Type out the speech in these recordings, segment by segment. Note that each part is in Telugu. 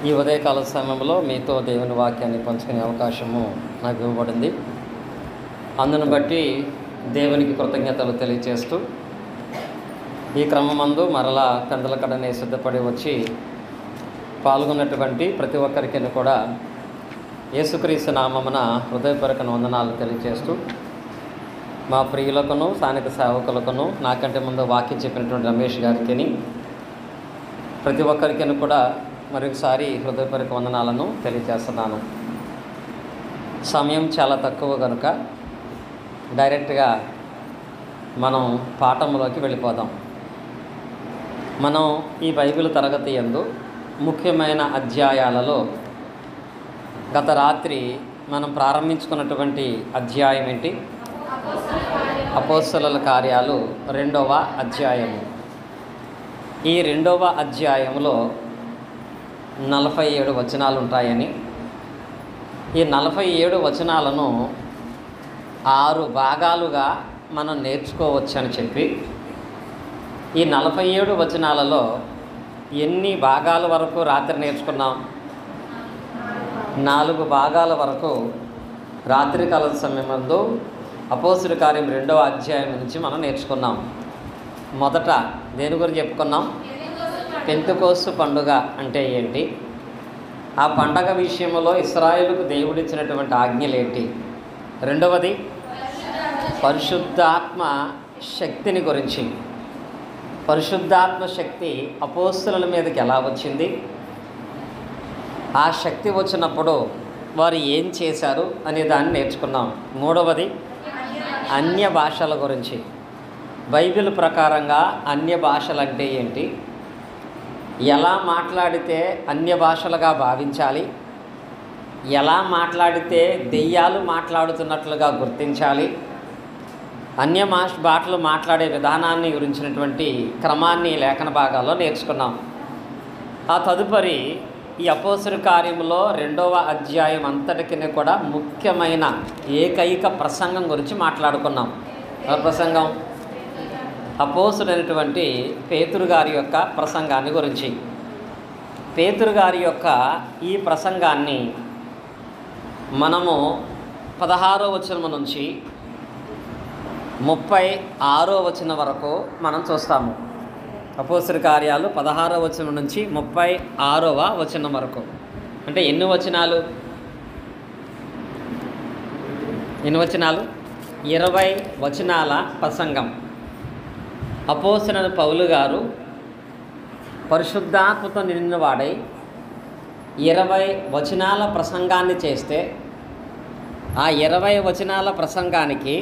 ఈ ఉదయకాల సమయంలో మీతో దేవుని వాక్యాన్ని పంచుకునే అవకాశము నాకు ఇవ్వబడింది. అందును బట్టి దేవునికి కృతజ్ఞతలు తెలియజేస్తూ ఈ క్రమమందు మరలా పెందలకడనే సిద్ధపడి వచ్చి పాల్గొన్నటువంటి ప్రతి ఒక్కరికి కూడా యేసుక్రీస్తు నామమున హృదయపూర్వక వందనాలు తెలియజేస్తూ మా ప్రియులకును స్థానిక సేవకులకును నాకంటే ముందు వాక్యం చెప్పినటువంటి రమేష్ గారికి ప్రతి ఒక్కరికి కూడా మరొకసారి హృదయపూర్వక వందనాలను తెలియజేస్తున్నాను. సమయం చాలా తక్కువ కనుక డైరెక్ట్గా మనం పాఠంలోకి వెళ్ళిపోదాం. మనం ఈ బైబిల్ తరగతి యందు ముఖ్యమైన అధ్యాయాలలో గత రాత్రి మనం ప్రారంభించుకున్నటువంటి అధ్యాయం ఏంటి? అపోస్తలుల కార్యాలు 2వ అధ్యాయము. ఈ 2వ అధ్యాయంలో 47 వచనాలు ఉంటాయని, ఈ 47 వచనాలను 6 భాగాలుగా మనం నేర్చుకోవచ్చని చెప్పి, ఈ 47 వచనాలలో ఎన్ని భాగాల వరకు రాత్రి నేర్చుకున్నాం? 4 భాగాల వరకు రాత్రికాల సమయమందు అపోస్తలుల కార్యం 2వ అధ్యాయం నుంచి మనం నేర్చుకున్నాం. మొదట దేని గురించి చెప్పుకున్నాం? పెంతెకోస్తు పండుగ అంటే ఏంటి, ఆ పండగ విషయంలో ఇశ్రాయేలుకు దేవుడిచ్చినటువంటి ఆజ్ఞలేంటి, రెండవది పరిశుద్ధాత్మ శక్తిని గురించి, పరిశుద్ధాత్మ శక్తి అపోస్తలుల మీదకి ఎలా వచ్చింది, ఆ శక్తి వచ్చినప్పుడు వారు ఏం చేశారు అనే దాన్ని నేర్చుకున్నాం. మూడవది అన్య భాషల గురించి, బైబిల్ ప్రకారంగా అన్య భాషలు అంటే ఏంటి, ఎలా మాట్లాడితే అన్య భాషలుగా భావించాలి, ఎలా మాట్లాడితే దెయ్యాలు మాట్లాడుతున్నట్లుగా గుర్తించాలి, అన్య భాషలు మాట్లాడే విధానాన్ని గురించినటువంటి క్రమాన్ని లేఖన భాగాల్లో నేర్చుకున్నాం. ఆ తదుపరి ఈ అపోస్తలుల కార్యములో 2వ అధ్యాయం అంతటికి కూడా ముఖ్యమైన ఏకైక ప్రసంగం గురించి మాట్లాడుకున్నాం. ఆ ప్రసంగం అపోస్తలుడైనటువంటి పేతురు గారి యొక్క ప్రసంగాన్ని గురించి. పేతురు గారి యొక్క ఈ ప్రసంగాన్ని మనము 16వ వచనం నుంచి 36వ వచనం వరకు మనం చూస్తాము. అపోస్తలుల కార్యాలు 16వ వచనం నుంచి 36వ వచనం వరకు. అంటే ఎన్ని వచనాలు? 20 వచనాల ప్రసంగం. అపోస్తలుడైన పౌలు గారు పరిశుద్ధాత్మతో నిండినవాడై 20 వచనాల ప్రసంగాన్ని చేస్తే, ఆ 20 వచనాల ప్రసంగానికి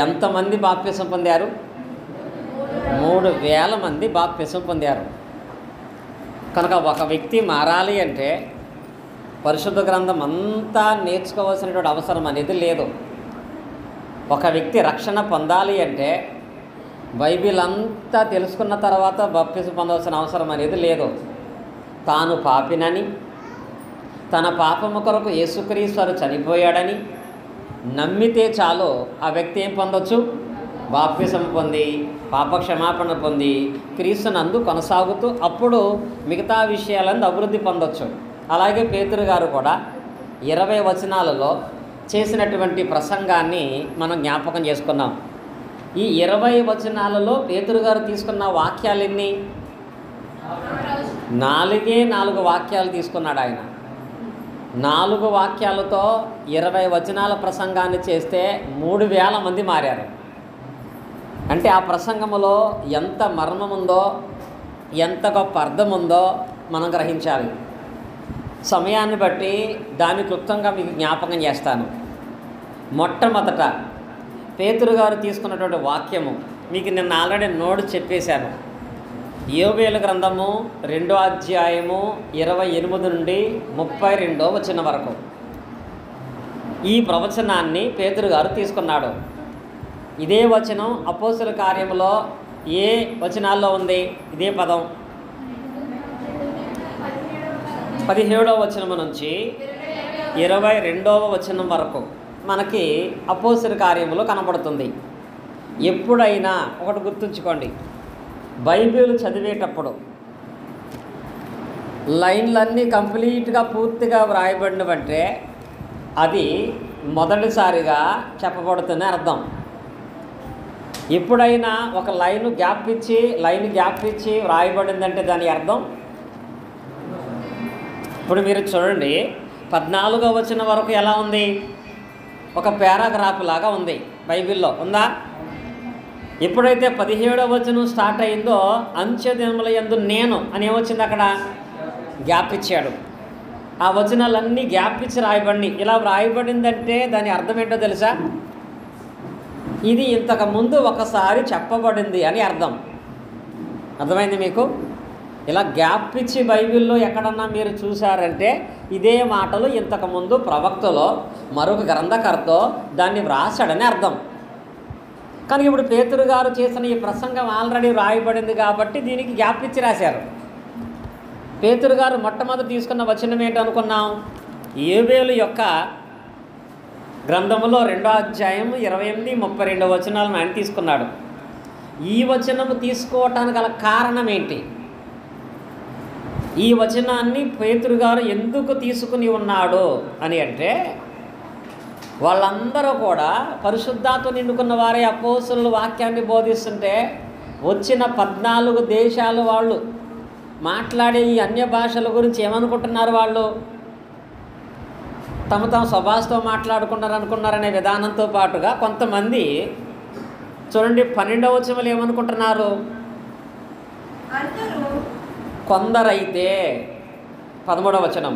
ఎంతమంది బాప్తిసం పొందారు? 3000 మంది బాప్తిసం పొందారు. కనుక ఒక వ్యక్తి మారాలి అంటే పరిశుద్ధ గ్రంథం అంతా నేర్చుకోవాల్సినటువంటి అవసరం అనేది లేదు. ఒక వ్యక్తి రక్షణ పొందాలి అంటే బైబిల్ అంతా తెలుసుకున్న తర్వాత బాప్తిసం పొందవలసిన అవసరం అనేది లేదు. తాను పాపినని, తన పాపము కొరకు యేసుక్రీస్తు చనిపోయాడని నమ్మితే చాలు ఆ వ్యక్తి ఏం పొందొచ్చు? బాప్తిసం పొంది పాపక్షమాపణ పొంది క్రీస్తునందు కొనసాగుతూ అప్పుడు మిగతా విషయాలను అభివృద్ధి పొందొచ్చు. అలాగే పేతురు గారు కూడా 20 వచనాలలో చేసినటువంటి ప్రసంగాన్ని మనం జ్ఞాపకం చేసుకున్నాం. ఈ 20 వచనాలలో పేతురు గారు తీసుకున్న వాక్యాలు ఎన్ని? 4 వాక్యాలు తీసుకున్నాడు ఆయన. 4 వాక్యాలతో 20 వచనాల ప్రసంగాన్ని చేస్తే 3000 మంది మారారు. అంటే ఆ ప్రసంగములో ఎంత మర్మం ఉందో, ఎంత గొప్ప అర్థం ఉందో మనం గ్రహించాలి. సమయాన్ని బట్టి దాన్ని క్లుప్తంగా మీకు జ్ఞాపకం చేస్తాను. మొట్టమొదట పేతురు గారు తీసుకున్నటువంటి వాక్యము మీకు నిన్న ఆల్రెడీ నోట్ చెప్పేశాను. యోవేలు గ్రంథము 2వ అధ్యాయము 28 నుండి 32వ వచనం వరకు ఈ ప్రవచనాన్ని పేతురు గారు తీసుకున్నాడు. ఇదే వచనం అపోస్తలుల కార్యములో ఏ వచనాల్లో ఉంది? ఇదే పదం 17వ వచనం నుంచి 22వ వచనం వరకు మనకి అపోస్తలుల కార్యములో కనబడుతుంది. ఎప్పుడైనా ఒకటి గుర్తుంచుకోండి, బైబిల్ చదివేటప్పుడు లైన్లన్నీ కంప్లీట్గా పూర్తిగా వ్రాయబడినవంటే అది మొదటిసారిగా చెప్పబడుతుంది అర్థం. ఎప్పుడైనా ఒక లైన్ గ్యాప్ ఇచ్చి వ్రాయబడిందంటే దాని అర్థం, ఇప్పుడు మీరు చూడండి 14వ వచనం వరకు ఎలా ఉంది, ఒక పారాగ్రాఫ్ లాగా ఉంది బైబిల్లో ఉందా. ఎప్పుడైతే 17వ వచనం స్టార్ట్ అయిందో అంత్య దినముల యందు నేను అని ఏమొచ్చింది, అక్కడ గ్యాప్ ఇచ్చాడు. ఆ వచనాలన్నీ గ్యాప్ ఇచ్చి రాయబడి ఇలా వ్రాయబడిందంటే దాని అర్థం ఏంటో తెలుసా, ఇది ఇంతకుముందు ఒకసారి చెప్పబడింది అని అర్థం. అర్థమైంది మీకు? ఇలా గ్యాప్ ఇచ్చి బైబిల్లో ఎక్కడన్నా మీరు చూసారంటే ఇదే మాటలు ఇంతకుముందు ప్రవక్తలో మరొక గ్రంథకర్త దాన్ని వ్రాసాడని అర్థం. కానీ ఇప్పుడు పేతురు గారు చేసిన ఈ ప్రసంగం ఆల్రెడీ వ్రాయబడింది కాబట్టి దీనికి గ్యాప్ ఇచ్చి రాశారు. పేతురు గారు మొట్టమొదటి తీసుకున్న వచనం ఏంటనుకున్నాం, యోబేలు యొక్క గ్రంథములో 2వ అధ్యాయం 28, 32 వచనాలను ఆయన తీసుకున్నాడు. ఈ వచనము తీసుకోవటానికి గల కారణం ఏంటి, ఈ వచనాన్ని పేతురు గారు ఎందుకు తీసుకుని ఉన్నాడు అని అంటే, వాళ్ళందరూ కూడా పరిశుద్ధాత్మ నిండుకున్న వారే అపోస్తలుల వాక్యాన్ని బోధిస్తుంటే వచ్చిన 14 దేశాలు వాళ్ళు మాట్లాడే ఈ అన్య భాషల గురించి ఏమనుకుంటున్నారు, వాళ్ళు తమ స్వభాషతో అనుకున్నారనే విధానంతో పాటుగా కొంతమంది చూడండి 12వ వచనంలో ఏమనుకుంటున్నారు, కొందరైతే 13వ వచనం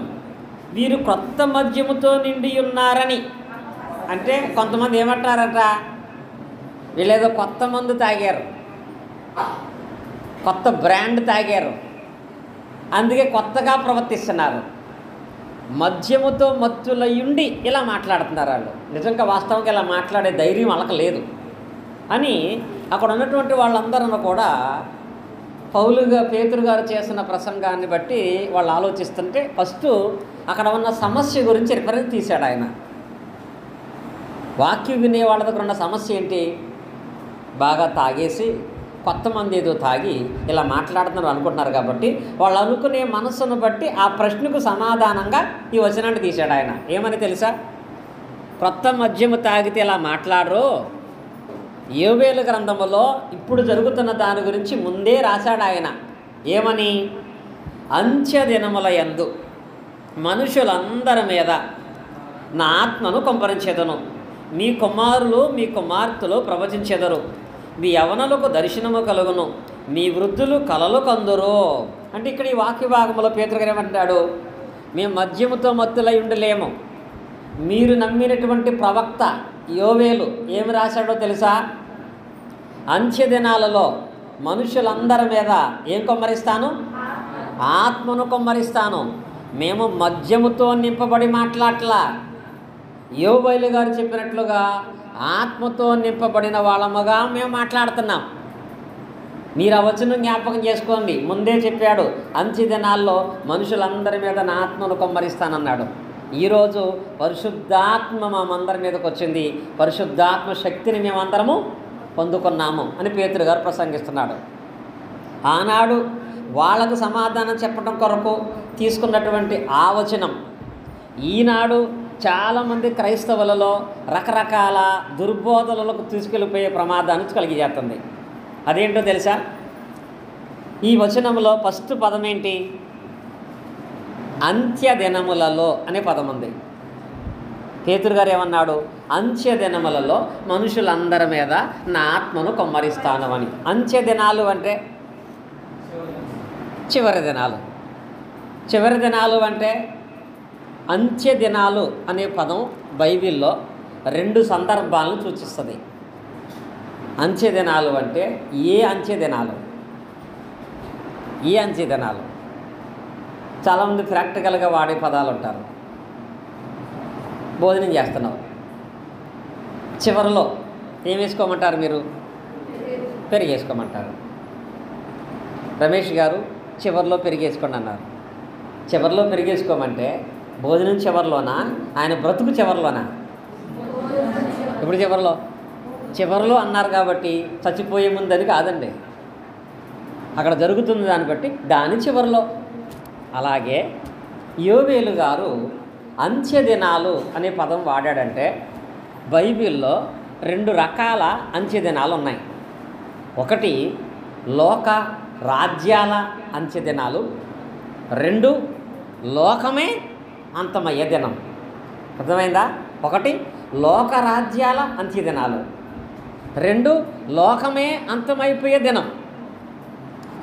వీరు క్రొత్త మద్యముతో నిండి ఉన్నారని, అంటే కొంతమంది ఏమంటారట, వీళ్ళేదో కొత్త మందు తాగారు, కొత్త బ్రాండ్ తాగారు, అందుకే కొత్తగా ప్రవర్తిస్తున్నారు, మద్యముతో మత్తులయుండి ఇలా మాట్లాడుతున్నారు. వాళ్ళు నిజంగా వాస్తవంగా ఇలా మాట్లాడే ధైర్యం వాళ్ళకి లేదు అని అక్కడ ఉన్నటువంటి వాళ్ళందరూ కూడా పేతురు గారు చేసిన ప్రసంగాన్ని బట్టి వాళ్ళు ఆలోచిస్తుంటే ఫస్ట్ అక్కడ ఉన్న సమస్య గురించి రిఫరెన్స్ తీశాడు ఆయన. వాక్యం వినే వాళ్ళ దగ్గర ఉన్న సమస్య ఏంటి, బాగా తాగేసి కొత్త మంది ఏదో తాగి ఇలా మాట్లాడుతున్నారు అనుకుంటున్నారు కాబట్టి వాళ్ళు అనుకునే మనస్సును బట్టి ఆ ప్రశ్నకు సమాధానంగా ఈ వచనాన్ని తీశాడు ఆయన. ఏమని తెలుసా, క్రొత్త మద్యము తాగితే ఇలా మాట్లాడరు, యోబేలు గ్రంథములో ఇప్పుడు జరుగుతున్న దాని గురించి ముందే రాశాడు ఆయన. ఏమని, అంత్య దినముల యందు మనుషులందరి మీద నా ఆత్మను కుమ్మరించెదను, మీ కుమారులు మీ కుమార్తెలు ప్రవచించెదరు, మీ యవనులకు దర్శనము కలుగును, మీ వృద్ధులు కలలు కందురు. అంటే ఇక్కడ ఈ వాక్య భాగంలో పేతురు గారు ఏమంటాడు, మేము మద్యముతో మత్తులై ఉండలేము. మీరు నమ్మినటువంటి ప్రవక్త యోవేలు ఏమి రాశాడో తెలుసా, అంత్య దినాలలో మనుషులందరి మీద ఏం కుమ్మరిస్తాను, ఆత్మను కుమ్మరిస్తాను. మేము మద్యముతో నింపబడి మాట్లాడలా, యోవేలు గారు చెప్పినట్లుగా ఆత్మతో నింపబడిన వాళ్ళముగా మేము మాట్లాడుతున్నాం. మీరు ఆ వచనం జ్ఞాపకం చేసుకోండి, ముందే చెప్పాడు అంత్య దినాల్లో మనుషులందరి మీద నా ఆత్మను కుమ్మరిస్తానన్నాడు. ఈరోజు పరిశుద్ధాత్మ మేమందరి మీదకి వచ్చింది, పరిశుద్ధాత్మ శక్తిని మేమందరము పొందుకున్నాము అని పేతురు గారు ప్రసంగిస్తున్నాడు. ఆనాడు వాళ్ళకు సమాధానం చెప్పడం కొరకు తీసుకున్నటువంటి ఆ వచనం ఈనాడు చాలామంది క్రైస్తవులలో రకరకాల దుర్బోధనలకు తీసుకెళ్ళిపోయే ప్రమాదాన్ని కలిగిజేస్తుంది. అదేంటో తెలుసా, ఈ వచనంలో ఫస్ట్ పదం ఏంటి, అంత్య దినములలో అనే పదం ఉంది. పేతురు గారు ఏమన్నాడు, అంత్య దినములలో మనుషులందరి మీద నా ఆత్మను కుమ్మరిస్తాను అని. అంత్య దినాలు అంటే చివరి దినాలు. చివరి దినాలు అంటే అంత్య దినాలు అనే పదం బైబిల్లో 2 సందర్భాలను సూచిస్తుంది. అంత్య దినాలు అంటే ఏ అంత్య దినాలు, ఏ అంత్య దినాలు. చాలామంది ప్రాక్టికల్గా వాడే పదాలు ఉంటారు. భోజనం చేస్తున్నావు, చివరిలో ఏం వేసుకోమంటారు మీరు, పెరిగేసుకోమంటారు. రమేష్ గారు చివరిలో పెరిగేసుకోండి అన్నారు. చివరిలో పెరిగేసుకోమంటే భోజనం చివరిలోనా, ఆయన బ్రతుకు చివరిలోనా? ఇప్పుడు చివరిలో అన్నారు కాబట్టి చచ్చిపోయే ముందని కాదండి, అక్కడ జరుగుతుంది దాన్ని బట్టి దాని చివరిలో. అలాగే యోవేలు గారు అంత్య దినాలు అనే పదం వాడాడంటే బైబిల్లో 2 రకాల అంత్య దినాలు ఉన్నాయి. ఒకటి లోక రాజ్యాల అంత్య దినాలు, 2 లోకమే అంతమయ్యే దినం. అర్థమైందా? ఒకటి లోక రాజ్యాల అంత్య దినాలు, 2 లోకమే అంతమైపోయే దినం.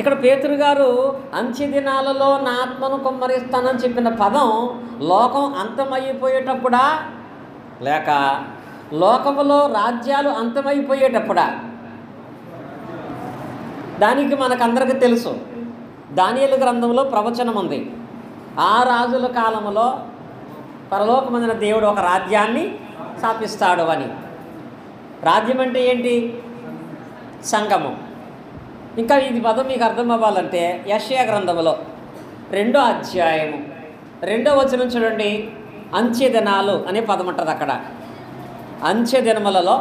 ఇక్కడ పేతురు గారు అంత్య దినాలలో నా ఆత్మను కుమ్మరిస్తానని చెప్పిన పదం లోకం అంతమైపోయేటప్పుడా లేక లోకములో రాజ్యాలు అంతమైపోయేటప్పుడా? దానికి మనకందరికీ తెలుసు, దానియేలు గ్రంథంలో ప్రవచనం ఉంది. ఆ రాజుల కాలంలో పరలోకమందున దేవుడు ఒక రాజ్యాన్ని స్థాపిస్తాడు అని. రాజ్యం అంటే ఏంటి? సంఘము. ఇంకా ఇది పదం మీకు అర్థం అవ్వాలంటే యెషయా గ్రంథంలో 2వ అధ్యాయము 2వ వచనం చూడండి. అంత్య దినాలు అనే పదం ఉంటుంది అక్కడ. అంత్య దినములలో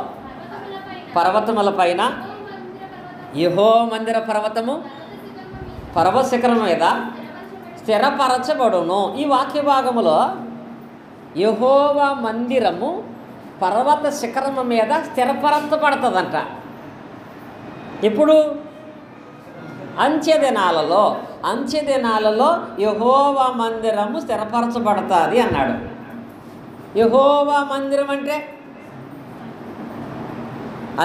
పర్వతముల పైన యెహోవా మందిర పర్వతము పర్వత శిఖరం మీద స్థిరపరచబడును. ఈ వాక్య భాగములో యెహోవా మందిరము పర్వత శిఖరము మీద స్థిరపరచబడుతుందంట. ఇప్పుడు అంత్య దినాలలో యెహోవా మందిరము స్థిరపరచబడుతుంది అన్నాడు. యెహోవా మందిరం అంటే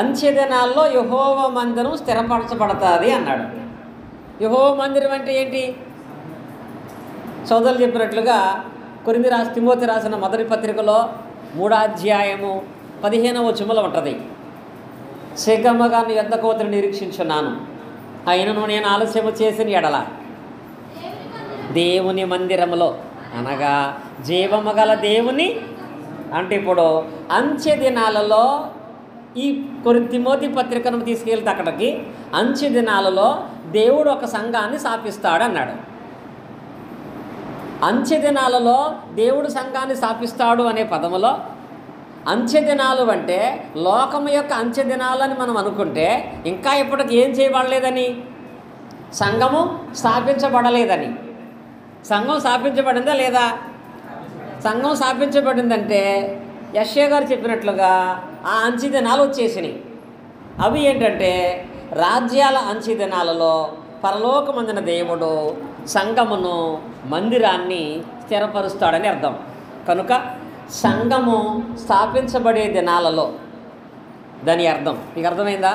అంత్య దినాల్లో యెహోవా మందిరం స్థిరపరచబడుతుంది అన్నాడు. యెహోవా మందిరం అంటే ఏంటి? సోదరులు చెప్పినట్లుగా తిమోతి రాసిన మొదటి పత్రికలో 3వ అధ్యాయము 15వ వచనంలో ఉంటుంది. శీఘ్రముగా నీ యొద్దకు వచ్చి నిరీక్షించున్నాను, అయినను నేను ఆలస్యము చేసిన ఎడల దేవుని మందిరములో అనగా జీవము గల దేవుని అంటే ఇప్పుడు అంత్య దినాలలో ఈ తిమోతి పత్రికను తీసుకెళ్తే అక్కడికి అంత్య దినాలలో దేవుడు ఒక సంఘాన్ని స్థాపిస్తాడు అన్నాడు. అంత్య దినాలలో దేవుడు సంఘాన్ని స్థాపిస్తాడు అనే పదములో అంత్య దినాలు అంటే లోకము యొక్క అంత్య దినాలని మనం అనుకుంటే ఇంకా ఇప్పటికి ఏం చేయబడలేదని, సంఘము స్థాపించబడలేదని. సంఘం స్థాపించబడిందా లేదా? సంఘం స్థాపించబడిందంటే యెషయా గారు చెప్పినట్లుగా ఆ అంత్య దినాలు వచ్చేసినాయి. అవి ఏంటంటే రాజ్యాల అంత్య దినాలలో పరలోకమందున దేవుడు సంఘమును మందిరాన్ని స్థిరపరుస్తాడని అర్థం. కనుక సంఘము స్థాపించబడే దినాలలో దాని అర్థం మీకు అర్థమైందా?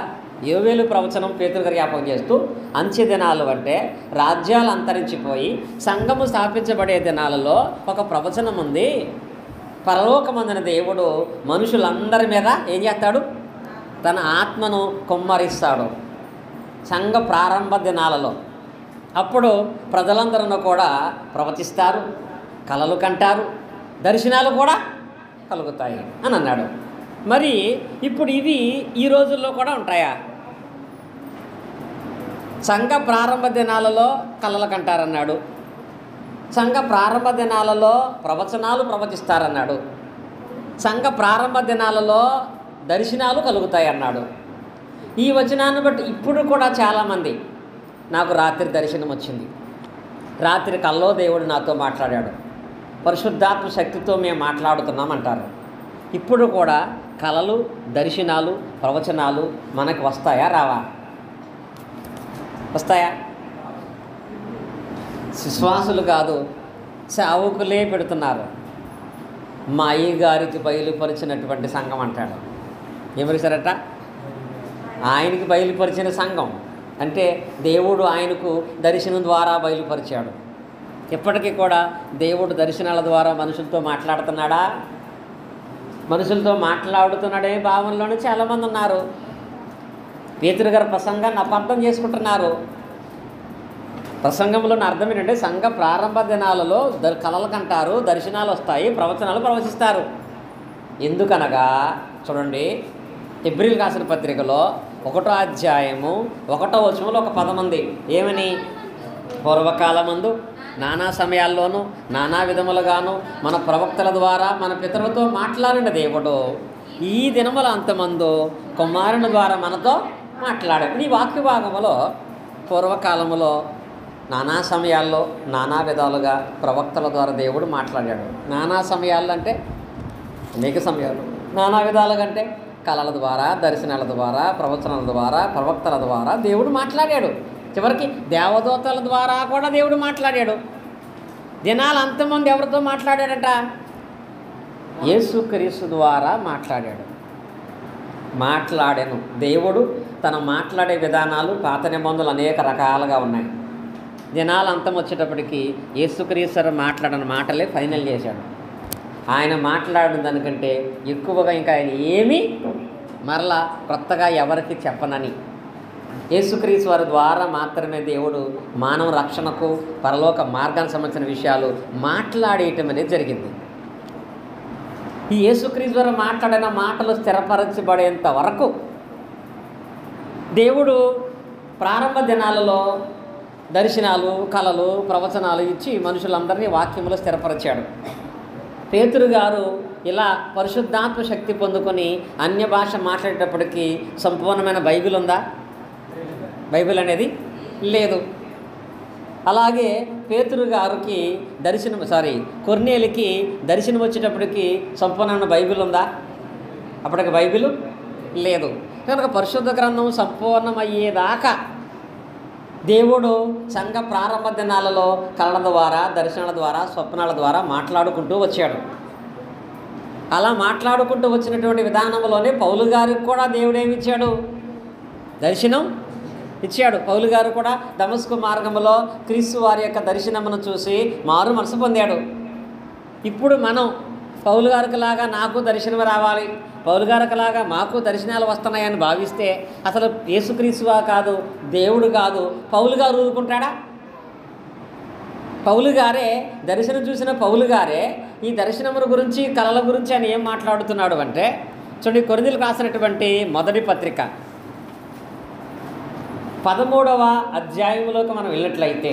యోవేలు ప్రవచనం పేతురు గారు జ్ఞాపకం చేస్తూ అంత్య దినాలు అంటే రాజ్యాలు అంతరించిపోయి సంఘము స్థాపించబడే దినాలలో ఒక ప్రవచనం ఉంది. పరలోకమందున దేవుడు మనుషులందరి మీద ఏం చేస్తాడు? తన ఆత్మను కుమ్మరిస్తాడు సంఘ ప్రారంభ దినాలలో. అప్పుడు ప్రజలందరూ కూడా ప్రవచిస్తారు, కలలు కంటారు, దర్శనాలు కూడా కలుగుతాయి అని అన్నాడు. మరి ఇప్పుడు ఇవి ఈ రోజుల్లో కూడా ఉంటాయా? సంఘ ప్రారంభ దినాలలో కలలు కంటారన్నాడు, సంఘ ప్రారంభ దినాలలో ప్రవచనాలు ప్రవచిస్తారన్నాడు, సంఘ ప్రారంభ దినాలలో దర్శనాలు కలుగుతాయి అన్నాడు. ఈ వచనాన్ని బట్టి ఇప్పుడు కూడా చాలామంది నాకు రాత్రి దర్శనం వచ్చింది, రాత్రి కల్లో దేవుడు నాతో మాట్లాడాడు, పరిశుద్ధాత్మ శక్తితో మేము మాట్లాడుతున్నామంటారు. ఇప్పుడు కూడా కలలు, దర్శనాలు, ప్రవచనాలు మనకు వస్తాయా రావా? వస్తాయా? విశ్వాసులు కాదు, సేవకులే పెడుతున్నారు. మా అయ్యగారికి బయలుపరిచినటువంటి సంఘం అంటాడు. ఏమరిసారట? ఆయనకి బయలుపరిచిన సంఘం అంటే దేవుడు ఆయనకు దర్శనం ద్వారా బయలుపరిచాడు. ఇప్పటికీ కూడా దేవుడు దర్శనాల ద్వారా మనుషులతో మాట్లాడుతున్నాడా? మనుషులతో మాట్లాడుతున్నాడే భావనలోనే చాలామంది ఉన్నారు. పేతురు గారి ప్రసంగాన్ని అపార్థం చేసుకుంటున్నారు. ప్రసంగంలోని అర్థం ఏంటంటే సంఘ ప్రారంభ దినాలలో కలలు కంటారు, దర్శనాలు వస్తాయి, ప్రవచనాలు ప్రవచిస్తారు. ఎందుకనగా చూడండి, హెబ్రీయులు రాసిన పత్రికలో 1వ అధ్యాయము 1వ వచనంలో ఒక పదం ఉంది. ఏమని? పూర్వకాలమందు నానా సమయాల్లోనూ నానా విధములుగాను మన ప్రవక్తల ద్వారా మన పితరులతో మాట్లాడిన దేవుడు ఈ దినముల అంతమందు కుమారుని ద్వారా మనతో మాట్లాడాడు. ఈ వాక్య భాగములో పూర్వకాలములో నానా సమయాల్లో నానా విధాలుగా ప్రవక్తల ద్వారా దేవుడు మాట్లాడాడు. నానా సమయాల్లో అంటే అనేక సమయాలు, నానా విధాలుగా అంటే కళల ద్వారా, దర్శనాల ద్వారా, ప్రవచనాల ద్వారా, ప్రవక్తల ద్వారా దేవుడు మాట్లాడాడు. చివరికి దేవదూతల ద్వారా కూడా దేవుడు మాట్లాడాడు. దినాలు అంతమంది ఎవరితో మాట్లాడాడట? యేసుక్రీస్తు ద్వారా మాట్లాడాడు. మాట్లాడాను. దేవుడు తన మాట్లాడే విధానాలు పాత నిబంధనలు అనేక రకాలుగా ఉన్నాయి. దినాలు అంతం వచ్చేటప్పటికి యేసుక్రీస్తు మాట్లాడిన మాటలే ఫైనల్ చేశాడు. ఆయన మాట్లాడిన దానికంటే ఎక్కువగా ఇంకా ఆయన ఏమీ మరలా కొత్తగా ఎవరికి చెప్పనని, యేసుక్రీస్తు వారి ద్వారా మాత్రమే దేవుడు మానవ రక్షణకు, పరలోక మార్గానికి సంబంధించిన విషయాలు మాట్లాడేయటం అనేది జరిగింది. ఈ యేసుక్రీస్తు ద్వారా మాట్లాడిన మాటలు స్థిరపరచబడేంత వరకు దేవుడు ప్రారంభ దినాలలో దర్శనాలు, కళలు, ప్రవచనాలు ఇచ్చి మనుషులందరినీ వాక్యములో స్థిరపరిచాడు. పేతురు గారు ఇలా పరిశుద్ధాత్మ శక్తి పొందుకొని అన్య భాష మాట్లాడేటప్పటికీ సంపూర్ణమైన బైబిల్ ఉందా? బైబిల్ అనేది లేదు. అలాగే పేతురు గారికి కొర్నేలికి దర్శనం వచ్చేటప్పటికి సంపూర్ణమైన బైబిల్ ఉందా? అప్పటికి బైబిల్ లేదు. కనుక పరిశుద్ధ గ్రంథం సంపూర్ణమయ్యేదాకా దేవుడు సంఘ ప్రారంభ దినాలలో కళల ద్వారా, దర్శనాల ద్వారా, స్వప్నాల ద్వారా మాట్లాడుకుంటూ వచ్చాడు. అలా మాట్లాడుకుంటూ వచ్చినటువంటి విధానంలోనే పౌలు గారికి కూడా దేవుడు ఏమిచ్చాడు? దర్శనం ఇచ్చాడు. పౌలు గారు కూడా దమస్కు మార్గంలో క్రీస్తు వారి యొక్క దర్శనమును చూసి మారు మనసు పొందాడు. ఇప్పుడు మనం పౌలు గారికి లాగా నాకు దర్శనం రావాలి, పౌలు గారికి లాగా మాకు దర్శనాలు వస్తున్నాయని భావిస్తే అసలు యేసుక్రీస్తువా కాదు, దేవుడు కాదు, పౌలు గారు ఊరుకుంటాడా? పౌలు గారే దర్శనం చూసిన పౌలు గారే ఈ దర్శనముల గురించి, కళల గురించి ఆయన ఏం మాట్లాడుతున్నాడు అంటే, చూడండి, కొరింథీయులకు రాసినటువంటి మొదటి పత్రిక 13వ అధ్యాయంలోకి మనం వెళ్ళినట్లయితే,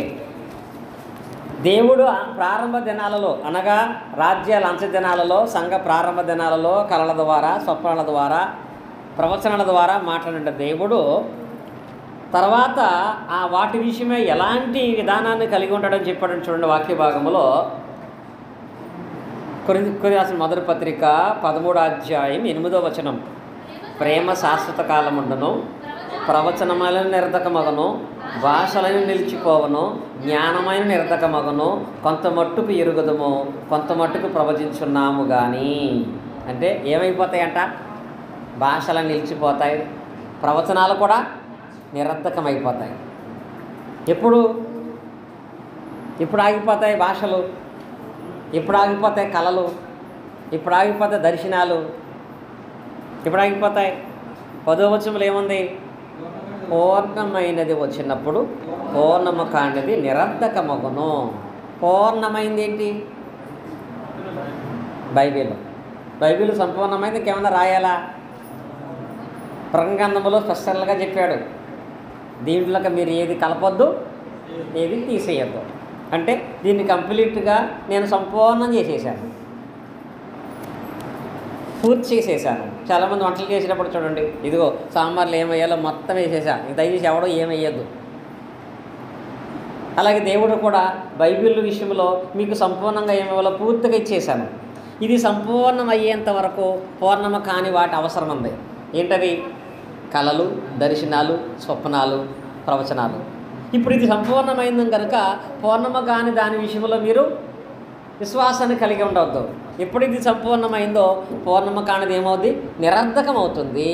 దేవుడు ప్రారంభ దినాలలో అనగా రాజ్యాల అంచె దినాలలో, సంఘ ప్రారంభ దినాలలో కళల ద్వారా, స్వప్నాల ద్వారా, ప్రవచనాల ద్వారా మాట్లాడిన దేవుడు తర్వాత ఆ వాటి విషయమే ఎలాంటి విధానాన్ని కలిగి ఉంటాడని చెప్పాడని చూడండి. వాక్య భాగంలో కొరింథీయులకు రాసిన మొదటి పత్రిక 13వ అధ్యాయం 8వ వచనం, ప్రేమ శాశ్వత కాలముండును, ప్రవచనమైన నిరర్ధకమగను, భాషలను నిలిచిపోవను, జ్ఞానమైన నిరర్ధకమగను, కొంత మట్టుకు ఎరుగుదము, కొంత మట్టుకు ప్రవచించున్నాము కానీ. అంటే ఏమైపోతాయంట? భాషలు నిలిచిపోతాయి, ప్రవచనాలు కూడా నిరర్ధకమైపోతాయి. ఎప్పుడు ఆగిపోతాయి భాషలు? ఎప్పుడు ఆగిపోతాయి కళలు? ఎప్పుడు ఆగిపోతాయి దర్శనాలు? ఎప్పుడు ఆగిపోతాయి? 10వ వచనంలో ఏముంది? పూర్ణమైనది వచ్చినప్పుడు పూర్ణము కానిది నిరర్ధకమగును. పూర్ణమైంది ఏంటి? బైబిల్ సంపూర్ణమైంది. ఇంకేమన్నా రాయాలా? ప్రకటన స్పష్టంగా చెప్పాడు, దీంట్లోకి మీరు ఏది కలపొద్దు, ఏది తీసేయద్దు. అంటే దీన్ని కంప్లీట్గా నేను సంపూర్ణం చేసేసాను, పూర్తి చేసేసాను. చాలామంది వంటలు చేసేటప్పుడు చూడండి, ఇదిగో సాంబార్లు ఏమయ్యాలో మొత్తం వేసేసా, దయచేసి ఎవడో ఏమయ్యద్దు. అలాగే దేవుడు కూడా బైబిల్ విషయంలో మీకు సంపూర్ణంగా ఏమయ్యాలో పూర్తిగా ఇచ్చేసాను. ఇది సంపూర్ణం అయ్యేంత వరకు పూర్ణము కాని వాటి అవసరం ఉంది. ఏంటవి? కళలు, దర్శనాలు, స్వప్నాలు, ప్రవచనాలు. ఇప్పుడు ఇది సంపూర్ణమైంది కనుక పూర్ణము కాని దాని విషయంలో మీరు విశ్వాసాన్ని కలిగి ఉండవద్దు. ఎప్పుడు ఇది సంపూర్ణమైందో పూర్ణము కానిది ఏమవుద్ది? నిరర్ధకం అవుతుంది.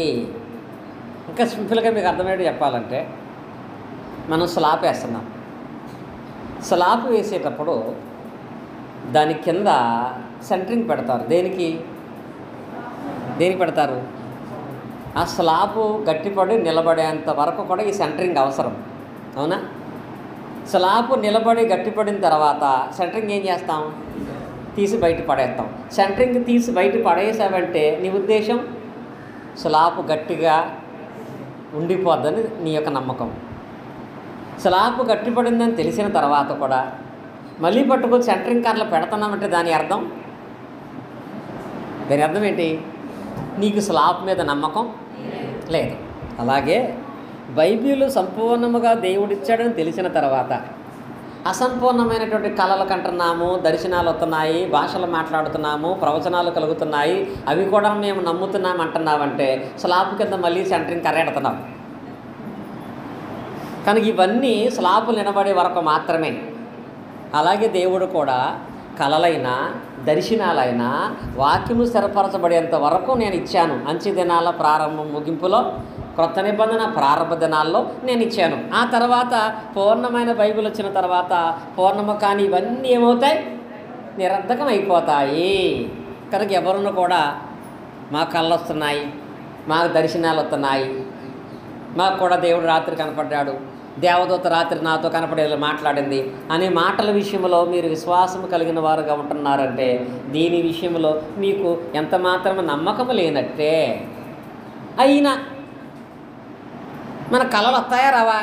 ఇంకా సింపుల్గా మీకు అర్థమయ్యేది చెప్పాలంటే, మనం స్లాబ్ వేస్తున్నాం. స్లాబ్ వేసేటప్పుడు దాని కింద సెంటరింగ్ పెడతారు. దేనికి పెడతారు? ఆ స్లాబు గట్టిపడి నిలబడేంత వరకు కూడా ఈ సెంటరింగ్ అవసరం, అవునా? స్లాబ్ నిలబడి గట్టిపడిన తర్వాత సెంటరింగ్ ఏం చేస్తాం? తీసి బయట పడేస్తాం. సెంటరింగ్ తీసి బయట పడేసావంటే నీ ఉద్దేశం స్లాబ్ గట్టిగా ఉండిపోద్దని నీ యొక్క నమ్మకం. స్లాబ్ గట్టిపడిందని తెలిసిన తర్వాత కూడా మళ్ళీ పట్టుకొని సెంటరింగ్ కార్లో పెడుతున్నామంటే దాని అర్థం ఏంటి? నీకు స్లాబ్ మీద నమ్మకం లేదు. అలాగే బైబిల్ సంపూర్ణముగా దేవుడిచ్చాడని తెలిసిన తర్వాత అసంపూర్ణమైనటువంటి కళలు కంటున్నాము, దర్శనాలు వస్తున్నాయి, భాషలు మాట్లాడుతున్నాము, ప్రవచనాలు కలుగుతున్నాయి, అవి కూడా మేము నమ్ముతున్నాం అంటున్నామంటే స్లాబ్ కింద మళ్ళీ సెంటరింగ్ కర్రెడుతున్నాం. కనుక ఇవన్నీ స్లాబులు నిలబడే వరకు మాత్రమే. అలాగే దేవుడు కూడా కలలైనా దర్శనాలైనా వాక్యము స్థిరపరచబడేంత వరకు నేను ఇచ్చాను. అంచె దినాల ప్రారంభం ముగింపులో, క్రొత్త నిబంధన ప్రారంభ దినాల్లో నేను ఇచ్చాను. ఆ తర్వాత పూర్ణమైన బైబిల్ వచ్చిన తర్వాత పూర్ణము కానీ ఇవన్నీ ఏమవుతాయి? నిరర్ధకం అయిపోతాయి. కనుక ఎవరును కూడా మా కళ్ళు వస్తున్నాయి, మాకు దర్శనాలు వస్తున్నాయి, మాకు కూడా దేవుడు రాత్రి కనపడ్డాడు, దేవదూత రాత్రి నాతో కనపడే మాట్లాడింది అనే మాటల విషయంలో మీరు విశ్వాసం కలిగిన వారుగా ఉంటున్నారంటే దీని విషయంలో మీకు ఎంత మాత్రం నమ్మకం లేనట్టే. అయినా మన కళలు వస్తాయా రావా?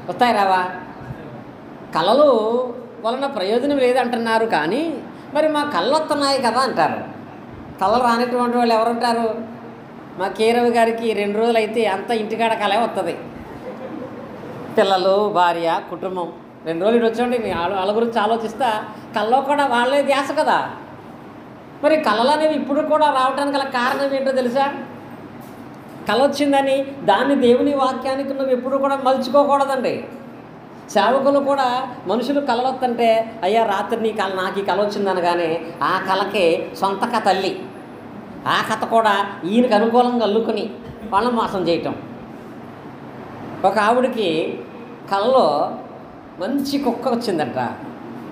వస్తాయి రావా? కళలు వలన ప్రయోజనం లేదంటున్నారు, కానీ మరి మా కళ్ళు వస్తున్నాయి కదా అంటారు. కళలు రానటువంటి వాళ్ళు ఎవరుంటారు? మా కేరవి గారికి 2 రోజులు అయితే అంత ఇంటికాడ కళ వస్తుంది. పిల్లలు, భార్య, కుటుంబం 2 రోజులు వచ్చండి. వాళ్ళ గురించి ఆలోచిస్తా కళ్ళలో కూడా వాళ్ళే ధ్యాస కదా. మరి కళలు అనేవి ఇప్పుడు కూడా రావడానికి గల కారణం ఏంటో తెలుసా? కళ వచ్చిందని దాన్ని దేవుని వాక్యానికి నువ్వు ఎప్పుడు కూడా మలుచుకోకూడదండి. సేవకులు కూడా మనుషులు కళలు వస్తుంటే అయ్యా రాత్రి నీ కళ నాకు ఈ కళ వచ్చిందనగానే ఆ కళకి సొంత కథ అల్లి ఆ కథ కూడా ఈయనకు అనుకూలంగా అల్లుకొని వాళ్ళని మోసం చేయటం. ఒక ఆవిడికి కళలో మంచి కుక్క వచ్చిందంట.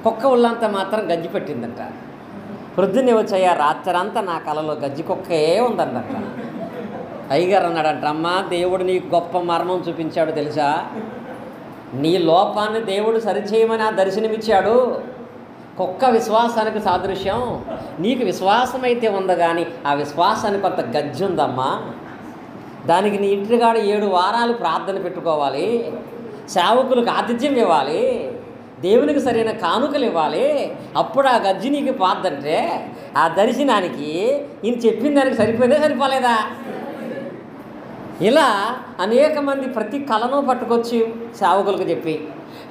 కుక్క ఒళ్ళంతా మాత్రం గజ్జి పెట్టిందంట. ప్రొద్దున్నే వచ్చాయా రాత్రంతా నా కళలో గజ్జి కుక్కే ఉందంట. అయ్యగారు అన్నాడంట, అమ్మా దేవుడు నీకు గొప్ప మర్మం చూపించాడు తెలుసా? నీ లోపాన్ని దేవుడు సరిచేయమని ఆ దర్శనమిచ్చాడు. కుక్క విశ్వాసానికి సాదృశ్యం. నీకు విశ్వాసం అయితే ఉందా, కానీ ఆ విశ్వాసానికి కొంత గజ్జి ఉందమ్మా. దానికి నీ ఇంటికాడ 7 వారాలు ప్రార్థన పెట్టుకోవాలి, సేవకులకు ఆతిథ్యం ఇవ్వాలి, దేవునికి సరైన కానుకలు ఇవ్వాలి, అప్పుడు ఆ గజ్జి నీకు పాద్దంటే ఆ దర్శనానికి ఈయన చెప్పిన దానికి సరిపోయిందే సరిపోలేదా? ఇలా అనేక మంది ప్రతి కళను పట్టుకొచ్చి సేవకులకు చెప్పి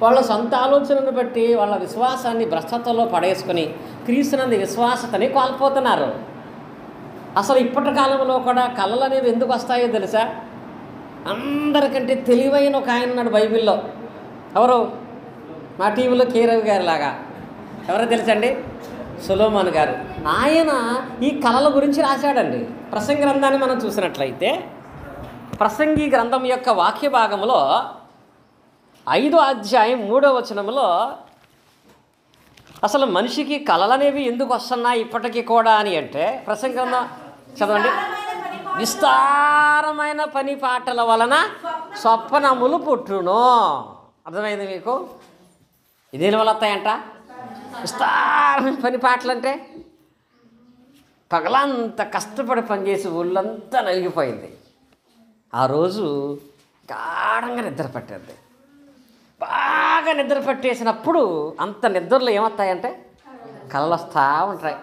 వాళ్ళ సొంత ఆలోచనను బట్టి వాళ్ళ విశ్వాసాన్ని భ్రష్టతలో పడేసుకొని క్రీస్తునందు విశ్వాసతని కోల్పోతున్నారు. అసలు ఇప్పటి కాలంలో కూడా కళలు అనేవి ఎందుకు వస్తాయో తెలుసా? అందరికంటే తెలివైన ఒక ఆయన ఉన్నాడు బైబిల్లో. ఎవరు? మా టీవీలో కేరవి గారి లాగా. ఎవరో తెలుసండి? సొలొమోను గారు. ఆయన ఈ కళల గురించి రాశాడండి. ప్రసంగి గ్రంథాన్ని మనం చూసినట్లయితే ప్రసంగి గ్రంథం యొక్క వాక్య భాగంలో 5వ అధ్యాయం 3వ వచనంలో అసలు మనిషికి కళలనేవి ఎందుకు వస్తున్నాయి ఇప్పటికీ కూడా అని అంటే, ప్రసంగి గ్రంథం చదవండి. విస్తారమైన పని పాటల వలన స్వప్నములు పుట్టును. అర్థమైంది మీకు? ఇదేని వల్ల వస్తాయంట విస్తారమైన పని పాటలు అంటే. పగలంతా కష్టపడి పనిచేసి ఒళ్ళంతా నలిగిపోయింది. ఆ రోజు గాఢంగా నిద్ర పట్టేది. బాగా నిద్ర పట్టేసినప్పుడు అంత నిద్రలో ఏమొస్తాయంటే కళ్ళు వస్తూ ఉంటాయి.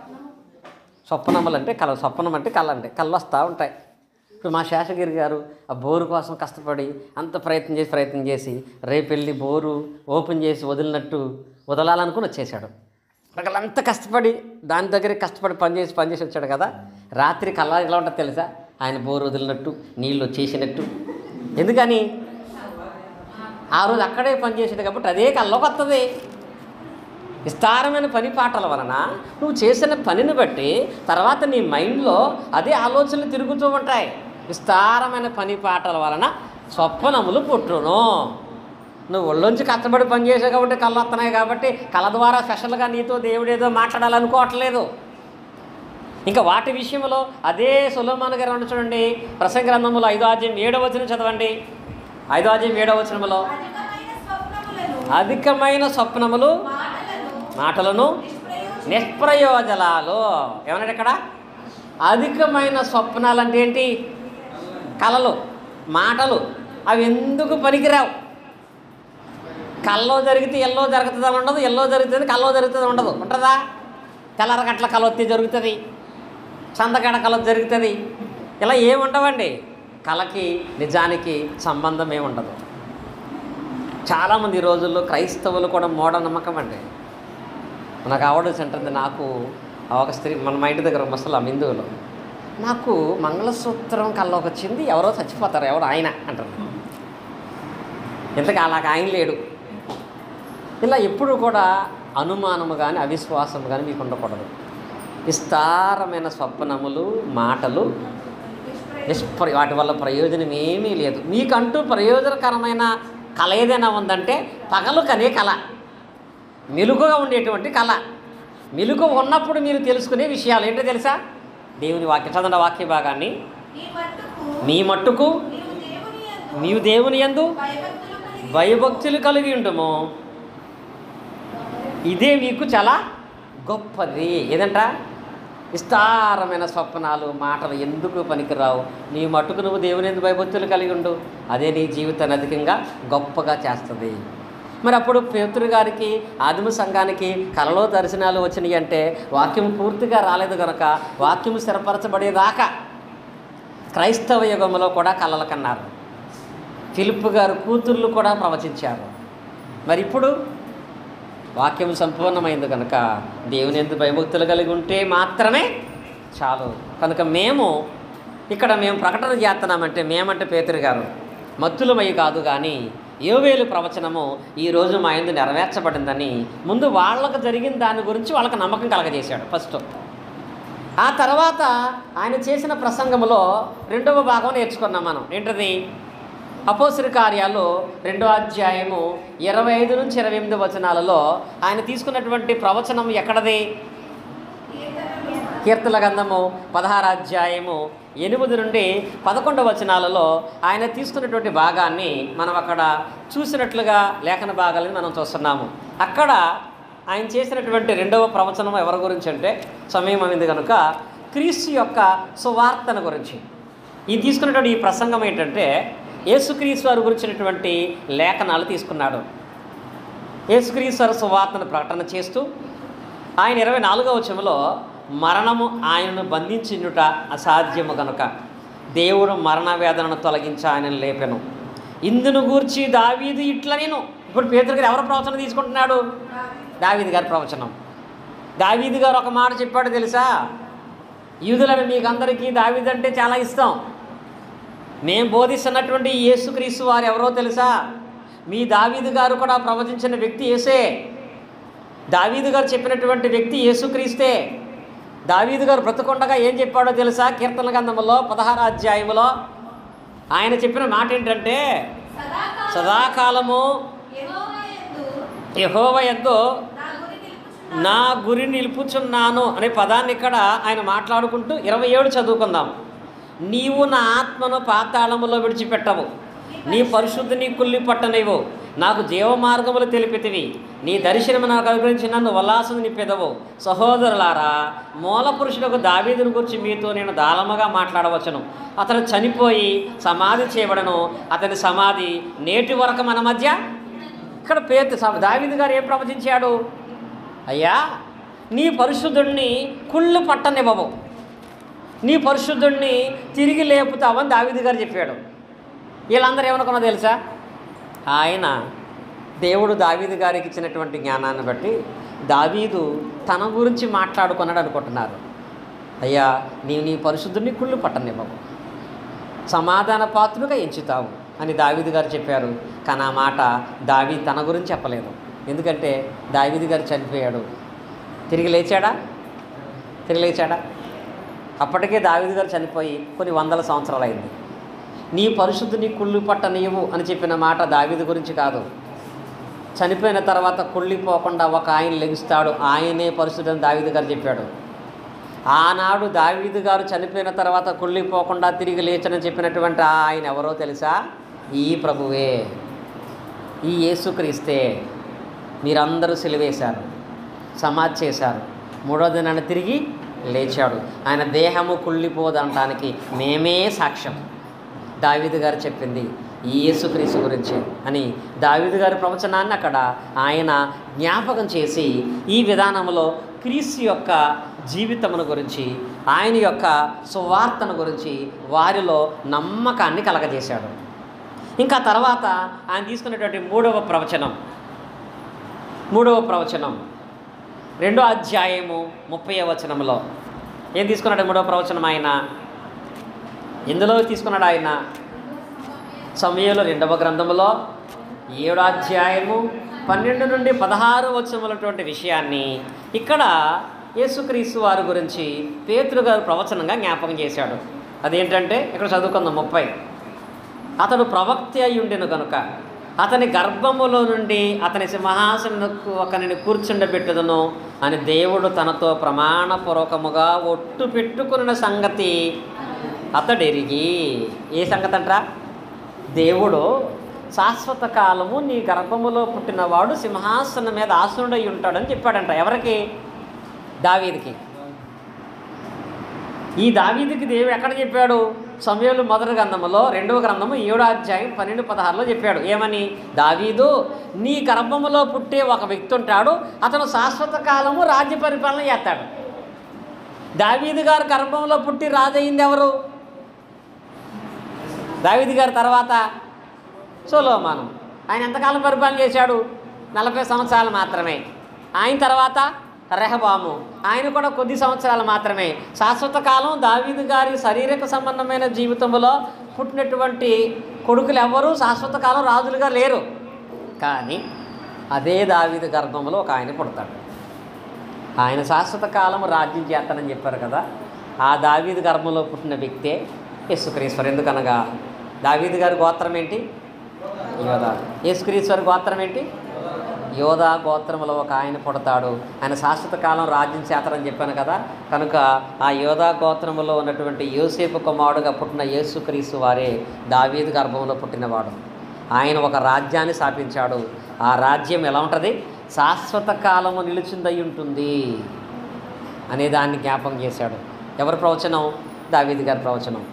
స్వప్నములు అంటే కళ, స్వప్నం అంటే కళ అంటే కళ్ళు వస్తూ ఉంటాయి. ఇప్పుడు మా శేషగిరి గారు ఆ బోరు కోసం కష్టపడి అంత ప్రయత్నం చేసి రేపు వెళ్ళి బోరు ఓపెన్ చేసి వదలాలనుకుని వచ్చేసాడు. పగలంతా కష్టపడి దాని దగ్గర కష్టపడి పనిచేసి వచ్చాడు కదా. రాత్రి కళ్ళ ఎలా ఉంటుంది తెలుసా? ఆయన బోరు వదిలినట్టు, నీళ్ళు వచ్చేసినట్టు. ఎందుకని? ఆ రోజు అక్కడే పనిచేసాడు కాబట్టి అదే కళ్ళలోకి వస్తుంది. విస్తారమైన పని పాటల వలన నువ్వు చేసిన పనిని బట్టి తర్వాత నీ మైండ్లో అదే ఆలోచనలు తిరుగుతూ ఉంటాయి. విస్తారమైన పని పాటల వలన స్వప్నములు పుట్టును. నువ్వు ఒళ్ళొంచి కష్టపడి పనిచేసావు కాబట్టి కళ్ళు వస్తున్నాయి కాబట్టి కళ ద్వారా స్పెషల్గా నీతో దేవుడేదో మాట్లాడాలనుకోవట్లేదు. ఇంకా వాటి విషయంలో అదే సొలొమోను గారు అని చూడండి. ప్రసంగి గ్రంథంలో 5వ అధ్యాయం 7వ వచనం చదవండి. 5వ అధ్యాయం 7వ వచనంలో అధికమైన స్వప్నములు మాటలను నిష్ప్రయోజనాలు. ఏమన్నాడు ఇక్కడ? అధికమైన స్వప్నాలు అంటే ఏంటి? కళలు, మాటలు. అవి ఎందుకు పనికిరావు. కల్లో జరిగితే ఎల్లో జరుగుతుందని ఉండదు, ఎల్లో జరుగుతుంది కల్లో జరుగుతుంది ఉండదు. ఉంటుందా? తెల్లరగట్ల కలొత్తి జరుగుతుంది, చందగడ కల జరుగుతుంది. ఇలా ఏముండవండి. కళకి నిజానికి సంబంధం ఏముండదు. చాలామంది ఈ రోజుల్లో క్రైస్తవులు కూడా మూఢనమ్మకం అండి. నాకు ఆవిడ అంటుంది, నాకు ఒక స్త్రీ మా ఇంటి దగ్గర ముసలాం హిందువులు, నాకు మంగళసూత్రం కల్లోకి వచ్చింది, ఎవరో చచ్చిపోతారు, ఎవరు ఆయన అంటారు. ఇంతకు అలాగ ఆయన లేడు. ఇలా ఎప్పుడు కూడా అనుమానము కానీ అవిశ్వాసము కానీ మీకు ఉండకూడదు. విస్తారమైన స్వప్నములు, మాటలు వాటి వల్ల ప్రయోజనం ఏమీ లేదు. మీకంటూ ప్రయోజనకరమైన కళ ఏదైనా ఉందంటే పగలు కనే కళ, మెలుగుగా ఉండేటువంటి కళ. మెలుగు ఉన్నప్పుడు మీరు తెలుసుకునే విషయాలు ఏంటో తెలుసా? దేవుని వాక్య చదవండి, వాక్య భాగాన్ని. మీ మట్టుకు నీవు దేవుని యందు భయభక్తులు కలిగి ఉండము, ఇదే మీకు చాలా గొప్పది. ఏదంట? విస్తారమైన స్వప్నాలు, మాటలు ఎందుకు పనికిరావు. నీ మట్టుకు నువ్వు దేవుని యందు భయభక్తులు కలిగి ఉండు, అదే నీ జీవితాన్ని అధికంగా గొప్పగా చేస్తుంది. మరి అప్పుడు పేతురు గారికి, ఆదిమ సంఘానికి కలలో దర్శనాలు వచ్చినాయి అంటే వాక్యం పూర్తిగా రాలేదు కనుక వాక్యం స్థిరపరచబడేదాకా క్రైస్తవ యుగంలో కూడా కలలు కన్నారు. ఫిలిప్పు గారు కూతుర్లు కూడా ప్రవచించారు. మరి ఇప్పుడు వాక్యం సంపూర్ణమైంది కనుక దేవుని యందు భయభక్తులు కలిగి ఉంటే మాత్రమే చాలు. కనుక మేము ప్రకటన చేస్తున్నామంటే, మేమంటే పేతురు గారు మత్తులమై కాదు కానీ యోవేలు ప్రవచనము ఈరోజు మా యందు నెరవేర్చబడిందని ముందు వాళ్ళకు జరిగిన దాని గురించి వాళ్ళకి నమ్మకం కలగజేశాడు ఫస్ట్. ఆ తర్వాత ఆయన చేసిన ప్రసంగంలో 2వ భాగం నేర్చుకున్నాం మనం. ఏంటది? అపోస్తలుల కార్యాలు 2వ అధ్యాయము 25 నుంచి 28 వచనాలలో ఆయన తీసుకున్నటువంటి ప్రవచనం ఎక్కడది? కీర్తనల గ్రంథము 16వ అధ్యాయము 8 నుండి 11 వచనాలలో ఆయన తీసుకున్నటువంటి భాగాన్ని మనం అక్కడ చూసినట్లుగా లేఖన భాగాలని మనం చూస్తున్నాము. అక్కడ ఆయన చేసినటువంటి 2వ ప్రవచనం ఎవరి గురించి అంటే, సమయం అయింది కనుక క్రీస్తు యొక్క సువార్తను గురించి. ఈ తీసుకున్నటువంటి ఈ ప్రసంగం ఏంటంటే యేసుక్రీస్తు వారి గురించినటువంటి లేఖనాలు తీసుకున్నాడు. యేసుక్రీస్తు వారి సువార్తను ప్రకటన చేస్తూ ఆయన 24వ వచనంలో మరణము ఆయనను బంధించుట అసాధ్యము కనుక దేవుడు మరణ వేదనను తొలగించి ఆయనను లేపెను. ఇందును గూర్చి దావీదు ఇట్లా నేను. ఇప్పుడు పేతురు గారు ఎవరు ప్రవచనం తీసుకుంటున్నాడు? దావీదు గారి ప్రవచనం. దావీదు గారు ఒక మాట చెప్పాడు తెలుసా? యూదులను మీకు అందరికీ దావీదు అంటే చాలా ఇష్టం. మేము బోధిస్తున్నటువంటి యేసుక్రీస్తు వారు ఎవరో తెలుసా? మీ దావీదు గారు కూడా ప్రవచించిన వ్యక్తి యేసే. దావీదు గారు చెప్పినటువంటి వ్యక్తి యేసుక్రీస్తే. దావీదు గారు బ్రతుకుండగా ఏం చెప్పాడో తెలుసా? కీర్తనల గ్రంథంలో 16వ అధ్యాయంలో ఆయన చెప్పిన మాట ఏంటంటే, సదాకాలము యెహోవా యందు నా గురి నిలుపుచున్నాను అనే పదాన్ని ఇక్కడ ఆయన మాట్లాడుకుంటూ 27 చదువుకుందాం. నీవు నా ఆత్మను పాతాళములో విడిచిపెట్టవు, నీ పరిశుద్ధిని కుళ్ళి పట్టనివ్వు, నాకు జీవమార్గములు తెలిపితివి, నీ దర్శనము నాకు అనుగ్రహించి నన్ను ఉల్లాసం నింపెదవు. సహోదరులారా, మూల పురుషులకు దావీదును గురించి మీతో నేను దాళముగా మాట్లాడవచ్చును. అతను చనిపోయి సమాధి చేయబడను, అతని సమాధి నేటి వరకు మన మధ్య. ఇక్కడ దావీదు గారు ఏం ప్రవచించాడు? అయ్యా, నీ పరిశుద్ధుడిని కుళ్ళు పట్టనివ్వవు, నీ పరిశుద్ధుడిని తిరిగి లేపుతావని దావీదు గారు చెప్పాడు. వీళ్ళందరూ ఏమనుకున్నా తెలుసా? ఆయన దేవుడు దావీదు గారికి ఇచ్చినటువంటి జ్ఞానాన్ని బట్టి దావీదు తన గురించి మాట్లాడుకున్నాడు అనుకుంటున్నారు. అయ్యా, నీవు నీ పరిశుద్ధుడిని కుళ్ళు పట్టనివ్వవు, సమాధాన పాత్రుగా ఎంచుతావు అని దావీదు గారు చెప్పారు. కానీ ఆ మాట దావీదు తన గురించి చెప్పలేదు. ఎందుకంటే దావీదు గారు చనిపోయాడు, తిరిగి లేచాడా? అప్పటికే దావీదు గారు చనిపోయి కొన్ని వందల సంవత్సరాలు అయింది. నీ పరిశుద్ధిని కుళ్ళి పట్టనీయవు అని చెప్పిన మాట దావీదు గురించి కాదు. చనిపోయిన తర్వాత కుళ్ళిపోకుండా ఒక ఆయన లెగుస్తాడు, ఆయనే పరిశుద్ధని దావీదు గారు చెప్పాడు. ఆనాడు దావీదు గారు చనిపోయిన తర్వాత కుళ్ళిపోకుండా తిరిగి లేచని చెప్పినటువంటి ఆయన ఎవరో తెలుసా? ఈ ప్రభువే, ఈ యేసుక్రీస్తే. మీరందరూ సిలువేశారు, సమాధి చేశారు, 3వ దినాన తిరిగి లేచాడు. ఆయన దేహము కుళ్ళిపోదనటానికి మేమే సాక్ష్యం. దావీదు గారు చెప్పింది ఈ యేసుక్రీస్తు గురించి అని దావీదు గారి ప్రవచనాన్ని అక్కడ ఆయన జ్ఞాపకం చేసి ఈ విధానంలో క్రీస్తు యొక్క జీవితమును గురించి, ఆయన యొక్క సువార్తను గురించి వారిలో నమ్మకాన్ని కలగజేశాడు. ఇంకా తర్వాత ఆయన తీసుకున్నటువంటి మూడవ ప్రవచనం 2వ అధ్యాయము 30వ వచనంలో ఏం తీసుకున్నాడు? మూడవ ప్రవచనం ఆయన ఎందులో తీసుకున్నాడు? ఆయన సమూయేలు 2వ గ్రంథములో 7వ అధ్యాయము 12 నుండి 16 వచనములటువంటి విషయాన్ని ఇక్కడ యేసుక్రీస్తు వారి గురించి పేతురు గారు ప్రవచనంగా జ్ఞాపకం చేశాడు. అదేంటంటే ఇక్కడ చదువుకుందాం 30. అతడు ప్రవక్త అయి ఉండెను కనుక అతని గర్భములో నుండి అతని సింహాసనకు ఒకరిని కూర్చుండబెట్టుదును అని దేవుడు తనతో ప్రమాణపూర్వకముగా ఒట్టు పెట్టుకున్న సంగతి అతడెరిగి. ఏ సంగతి అంటారా? దేవుడు శాశ్వత కాలము నీ గర్భములో పుట్టినవాడు సింహాసనం మీద ఆసనుడై ఉంటాడని చెప్పాడంట. ఎవరికి? దావీదుకి. ఈ దావీదుకి దేవుడు ఎక్కడ చెప్పాడు? సమూయేలు మొదటి గ్రంథములో 2వ గ్రంథము 7వ అధ్యాయం 12-16లో చెప్పాడు. ఏమని? దావీదు నీ గర్భములో పుట్టే ఒక వ్యక్తి ఉంటాడు, అతను శాశ్వత కాలము రాజ్య పరిపాలన చేస్తాడు. దావీదు గారు గర్భంలో పుట్టి రాజు అయింది ఎవరు? దావీదు గారి తర్వాత సొలొమోను. ఆయన ఎంతకాలం పరిపాలన చేశాడు? 40 సంవత్సరాలు మాత్రమే. ఆయన తర్వాత రెహబాము, ఆయన కూడా కొద్ది సంవత్సరాలు మాత్రమే. శాశ్వత కాలం దావీదు గారి శారీరక సంబంధమైన జీవితంలో పుట్టినటువంటి కొడుకులు ఎవరు శాశ్వత కాలం రాజులుగా లేరు. కానీ అదే దావీదు గర్భంలో ఒక ఆయన పుడతాడు. ఆయన శాశ్వత కాలము రాజ్యం చేస్తానని చెప్పారు కదా. ఆ దావీదు గర్భంలో పుట్టిన వ్యక్తే యేసుక్రీస్తు. ఎందుకనగా దావీదు గారి గోత్రం ఏంటి? యోధా. యేసుక్రీస్తు గోత్రం ఏంటి? యోధా గోత్రములో ఒక ఆయన పుడతాడు. ఆయన శాశ్వత కాలం రాజ్యం చేస్తారని చెప్పాను కదా. కనుక ఆ యోధా గోత్రములో ఉన్నటువంటి యోసేపు కుమారుడుగా పుట్టిన యేసుక్రీస్తు వారే దావీదు గర్భంలో పుట్టినవాడు. ఆయన ఒక రాజ్యాన్ని స్థాపించాడు. ఆ రాజ్యం ఎలా ఉంటుంది? శాశ్వత కాలము నిలిచిందై ఉంటుంది అనే దాన్ని జ్ఞాపకం చేశాడు. ఎవరి ప్రవచనం? దావీదు గారి ప్రవచనం.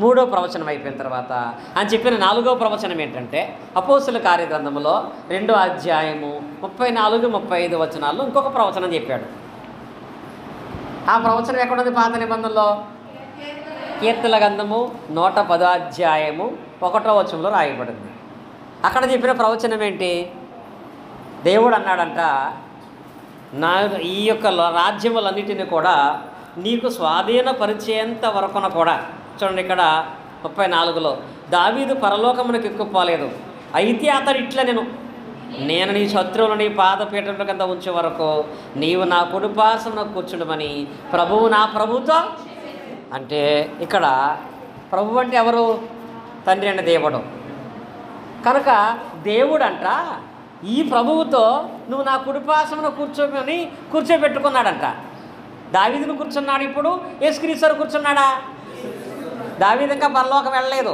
3వ ప్రవచనం అయిపోయిన తర్వాత ఆయన చెప్పిన 4వ ప్రవచనం ఏంటంటే అపోస్తుల కార్యగ్రంథములో 2వ అధ్యాయము 34-35 వచనాల్లో ఇంకొక ప్రవచనం చెప్పాడు. ఆ ప్రవచనం ఎక్కడుంది? పాత నిబంధనలో కీర్తనల గ్రంథము 110వ అధ్యాయము 1వ వచనంలో రాయబడింది. అక్కడ చెప్పిన ప్రవచనం ఏంటి? దేవుడు అన్నాడంట, ఈ యొక్క రాజ్యములన్నిటిని కూడా నీకు స్వాధీనపరిచేంత వరకున కూడా. చూడండి ఇక్కడ 34లో దావీదు పరలోకమునకు ఎక్కుపోలేదు, అయితే అతడు ఇట్లా నేను నీ శత్రువులు నీ పాదపీఠముల కింద ఉంచే వరకు నీవు నా కుడిపార్శ్వమున కూర్చుండమని ప్రభువు నా ప్రభుతో. అంటే ఇక్కడ ప్రభు అంటే ఎవరు? తండ్రి అంటే దేవుడు. కనుక దేవుడు అంట ఈ ప్రభువుతో నువ్వు నా కుడిపార్శ్వమున కూర్చోమని కూర్చోబెట్టుకున్నాడంట. దావీదును కూర్చున్నాడు. ఇప్పుడు యేసుక్రీస్తు కూర్చున్నాడా? దావీదు ఇంకా పరలోకం వెళ్ళలేదు.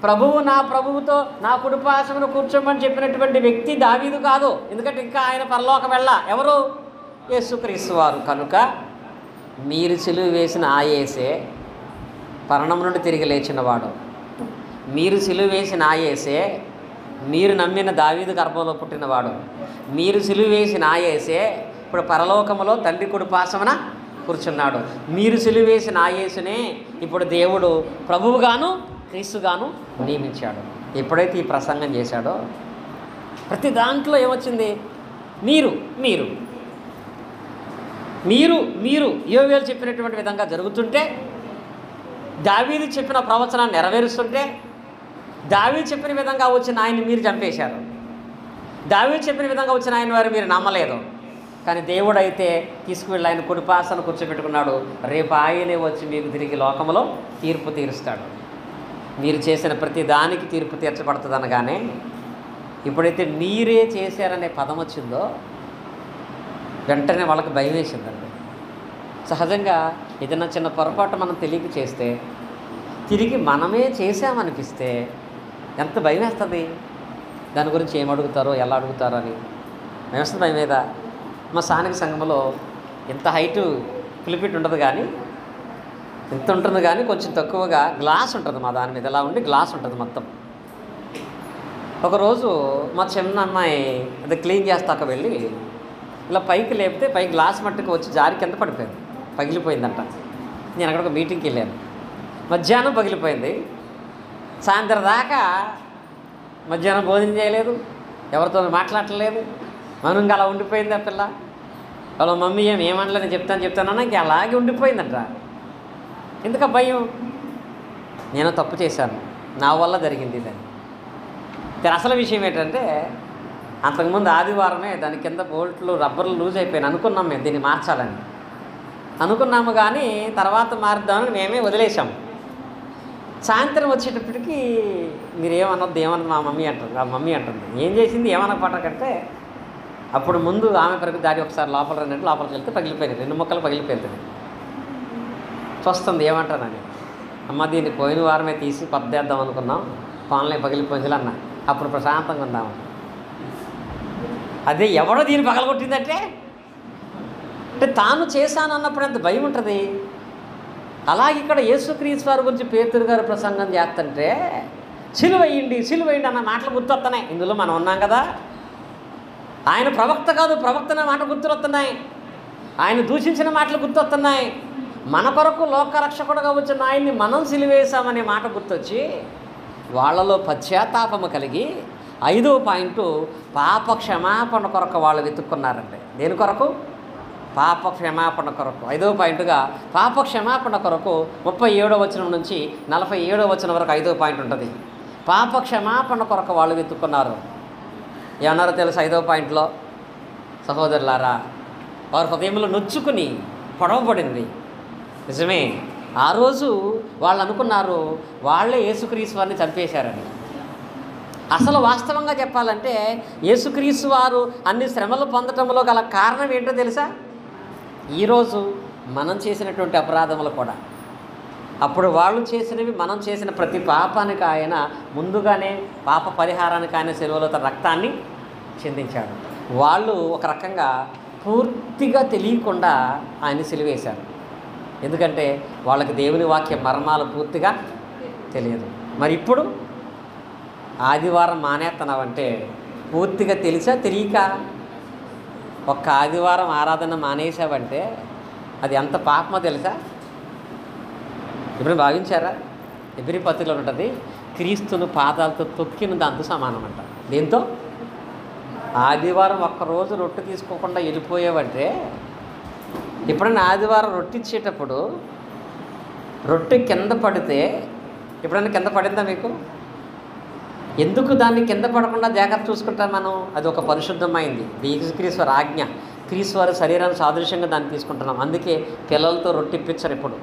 ప్రభువుతో నా కుడిపార్శ్వమున కూర్చోమని చెప్పినటువంటి వ్యక్తి దావీదు కాదు. ఎందుకంటే ఇంకా ఆయన పరలోకం వెళ్ళ. ఎవరు? యేసుక్రీస్తు వారు. కనుక మీరు సిలువ వేసిన ఆ యేసే మరణం నుండి తిరిగి లేచినవాడు. మీరు సిలువ వేసిన ఆ యేసే మీరు నమ్మిన దావీదు గర్భంలో పుట్టినవాడు. మీరు సిలువ వేసిన ఆ యేసే ఇప్పుడు పరలోకములో తండ్రి కుడిపార్శ్వమున కూర్చున్నాడు. మీరు సిలువ వేసిన ఆ యేసునే ఇప్పుడు దేవుడు ప్రభువుగాను క్రీస్తుగాను నియమించాడు. ఎప్పుడైతే ఈ ప్రసంగం చేశాడో ప్రతి దాంట్లో ఏమొచ్చింది? మీరు మీరు మీరు మీరు యోవేలు చెప్పినటువంటి విధంగా జరుగుతుంటే, దావీదు చెప్పిన ప్రవచనాన్ని నెరవేరుస్తుంటే, దావీదు చెప్పిన విధంగా వచ్చిన ఆయన్ని మీరు చంపేశారు. దావీదు చెప్పిన విధంగా వచ్చిన ఆయన వారు మీరు నమ్మలేదు. కానీ దేవుడు అయితే తీసుకువెళ్ళి ఆయన కుడిపార్శ్వన కూర్చోబెట్టుకున్నాడు. రేపు ఆయనే వచ్చి మీకు తిరిగి లోకంలో తీర్పు తీరుస్తాడు. మీరు చేసిన ప్రతి దానికి తీర్పు తీర్చబడుతుంది అనగానే ఇప్పుడైతే మీరే చేశారనే పదం వచ్చిందో వెంటనే వాళ్ళకి భయం వేసిందండి. సహజంగా ఏదైనా చిన్న పొరపాటు మనం తెలియక చేస్తే తిరిగి మనమే చేసామనిపిస్తే ఎంత భయం వేస్తుంది. దాని గురించి ఏం అడుగుతారో ఎలా అడుగుతారో అని భయం వేస్తుంది. భయం మీద మా స్థానిక సంఘంలో ఇంత హైటు పులిపిట్ ఉండదు, కానీ ఇంత ఉంటుంది, కానీ కొంచెం తక్కువగా గ్లాస్ ఉంటుంది మా దాని మీద. ఇలా ఉండి గ్లాస్ ఉంటుంది మొత్తం. ఒకరోజు మా చిన్న అమ్మాయి అది క్లీన్ చేస్తాక వెళ్ళి ఇలా పైకి లేపితే పై గ్లాస్ మట్టుకు వచ్చి జారి కింద పడిపోయింది, పగిలిపోయిందంట. నేను అక్కడ ఒక మీటింగ్కి వెళ్ళాను. మధ్యాహ్నం పగిలిపోయింది. సాయంత్రం దాకా మధ్యాహ్నం భోజనం చేయలేదు, ఎవరితో మాట్లాడలేదు, మౌనంగా అలా ఉండిపోయింది ఆ పిల్ల. వాళ్ళ మమ్మీ ఏమనలేని చెప్తానన్నా ఇంక అలాగే ఉండిపోయిందంట. ఎందుక భయం? నేను తప్పు చేశాను, నా వల్ల జరిగింది ఇదని. అసలు విషయం ఏంటంటే అంతకుముందు ఆదివారమే దాని కింద బోల్ట్లు రబ్బర్లు లూజ్ అయిపోయాను అనుకున్నాం. మేము దీన్ని మార్చాలని అనుకున్నాము, కానీ తర్వాత మారుద్దామని మేమే వదిలేసాము. సాయంత్రం వచ్చేటప్పటికి మీరు ఏమన్నది ఏమన్నా మా మమ్మీ అంటుంది. ఆ మమ్మీ అంటుంది ఏం చేసింది ఏమన్నా పట్టకంటే, అప్పుడు ముందు ఆమె పరకు దాడి ఒకసారి లోపల రండి, లోపలికి వెళ్తే పగిలిపోయింది, 2 ముక్కలు పగిలిపోయింది. చూస్తుంది ఏమంటానని, అమ్మ దీన్ని పోయిన వారమే తీసి పద్దేద్దాం అనుకున్నాం, పాన్లే పగిలిపోయింది అన్న. అప్పుడు ప్రశాంతంగా ఉందాము. అదే ఎవడో దీన్ని పగలగొట్టిందంటే అంటే తాను చేశాను అన్నప్పుడు ఎంత భయం ఉంటుంది. అలాగే ఇక్కడ యేసుక్రీస్తు వారి గురించి పేతురు గారు ప్రసంగం చేస్తుంటే సిలువేయండి అన్న మాటలు గుర్తొస్తున్నాయి. ఇందులో మనం ఉన్నాం కదా. ఆయన ప్రవక్త కాదు, ప్రవక్త అనే మాట గుర్తుకొస్తున్నాయి. ఆయన దూషించిన మాటలు గుర్తొస్తున్నాయి. మన కొరకు లోకరక్షకుడుగా వచ్చిన ఆయన్ని మనం సిలువేశామనే మాట గుర్తొచ్చి వాళ్ళలో పశ్చాత్తాపము కలిగి 5వ పాయింట్ పాప క్షమాపణ కొరకు వాళ్ళు వెతుక్కున్నారండి. దేని కొరకు? పాప క్షమాపణ కొరకు. 5వ పాయింట్గా పాప క్షమాపణ కొరకు 37వ వచనం నుంచి 47వ వచనం వరకు 5వ పాయింట్ ఉంటుంది. పాప క్షమాపణ కొరకు వాళ్ళు వెతుక్కున్నారు. ఏమన్నారో తెలుసు 5వ పాయింట్లో? సహోదరులారా, వారి హృదయంలో నొచ్చుకుని పొడవబడింది. నిజమే, ఆ రోజు వాళ్ళు అనుకున్నారు వాళ్ళే యేసుక్రీస్తు వారిని చంపేశారని. అసలు వాస్తవంగా చెప్పాలంటే యేసుక్రీస్తు వారు అన్ని శ్రమలు పొందటంలో గల కారణం ఏంటో తెలుసా? ఈరోజు మనం చేసినటువంటి అపరాధములు కూడా, అప్పుడు వాళ్ళు చేసినవి మనం చేసిన ప్రతి పాపానికి ఆయన ముందుగానే పాప పరిహారానికి ఆయన శిలువలో తన రక్తాన్ని చిందించాడు. వాళ్ళు ఒక రకంగా పూర్తిగా తెలియకుండా ఆయన సిలువేశారు. ఎందుకంటే వాళ్ళకి దేవుని వాక్య మర్మాలు పూర్తిగా తెలియదు. మరి ఇప్పుడు ఆదివారం మానేస్తున్నావంటే పూర్తిగా తెలిసా తెలియక? ఒక్క ఆదివారం ఆరాధన మానేసావంటే అది ఎంత పాపమో తెలుసా? ఇప్పుడు భావించారా? ఎబ్రీ పత్రికలో ఉంటుంది, క్రీస్తును పాదాలతో తొక్కిన దాంతో సమానం అంట. దీంతో ఆదివారం ఒక్కరోజు రొట్టె తీసుకోకుండా వెళ్ళిపోయావంటే, ఎప్పుడైనా ఆదివారం రొట్టె ఇచ్చేటప్పుడు రొట్టె కింద పడితే ఎప్పుడైనా కింద పడిందా మీకు? ఎందుకు దాన్ని కింద పడకుండా జాగ్రత్త చూసుకుంటాం మనం? అది ఒక పరిశుద్ధమైంది యేసుక్రీస్తు ఆజ్ఞ. క్రీస్తు వారి శరీరాన్ని సాదృశ్యంగా దాన్ని తీసుకుంటున్నాం. అందుకే పిల్లలతో రొట్టె ఇప్పించరు. ఎప్పుడు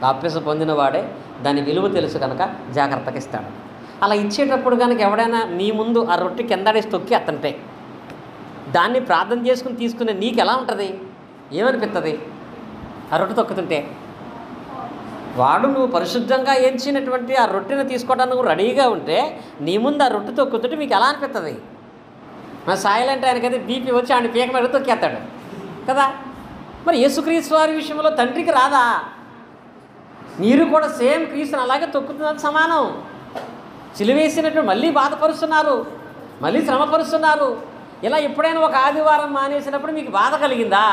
బాప్తిసం పొందిన వాడే దాని విలువ తెలుసు కనుక జాగ్రత్తగా ఇస్తాడు. అలా ఇచ్చేటప్పుడు కనుక ఎవడైనా నీ ముందు ఆ రొట్టె కిందడేసి తొక్కి అత్తంటే దాన్ని ప్రార్థన చేసుకుని తీసుకునే నీకు ఎలా ఉంటుంది? ఏమనిపిస్తుంది ఆ రొట్టె తొక్కుతుంటే? వాడు నువ్వు పరిశుద్ధంగా ఎంచినటువంటి ఆ రొట్టెను తీసుకోవడానికి నువ్వు రెడీగా ఉంటే నీ ముందు ఆ రొట్టె తొక్కుతుంటే మీకు ఎలా అనిపిస్తుంది? మన సైలెంట్ ఆయనకైతే బీపీ వచ్చి ఆయన పీక మీద తొక్కేస్తాడు కదా. మరి యేసుక్రీస్తు వారి విషయంలో తండ్రికి రాదా? మీరు కూడా సేమ్ క్రీస్తుని అలాగే తొక్కుతున్నారు, సమానం. సిలువేసినట్టు మళ్ళీ బాధపరుస్తున్నారు, మళ్ళీ శ్రమపరుస్తున్నారు. ఇలా ఎప్పుడైనా ఒక ఆదివారం మానేసినప్పుడు మీకు బాధ కలిగిందా?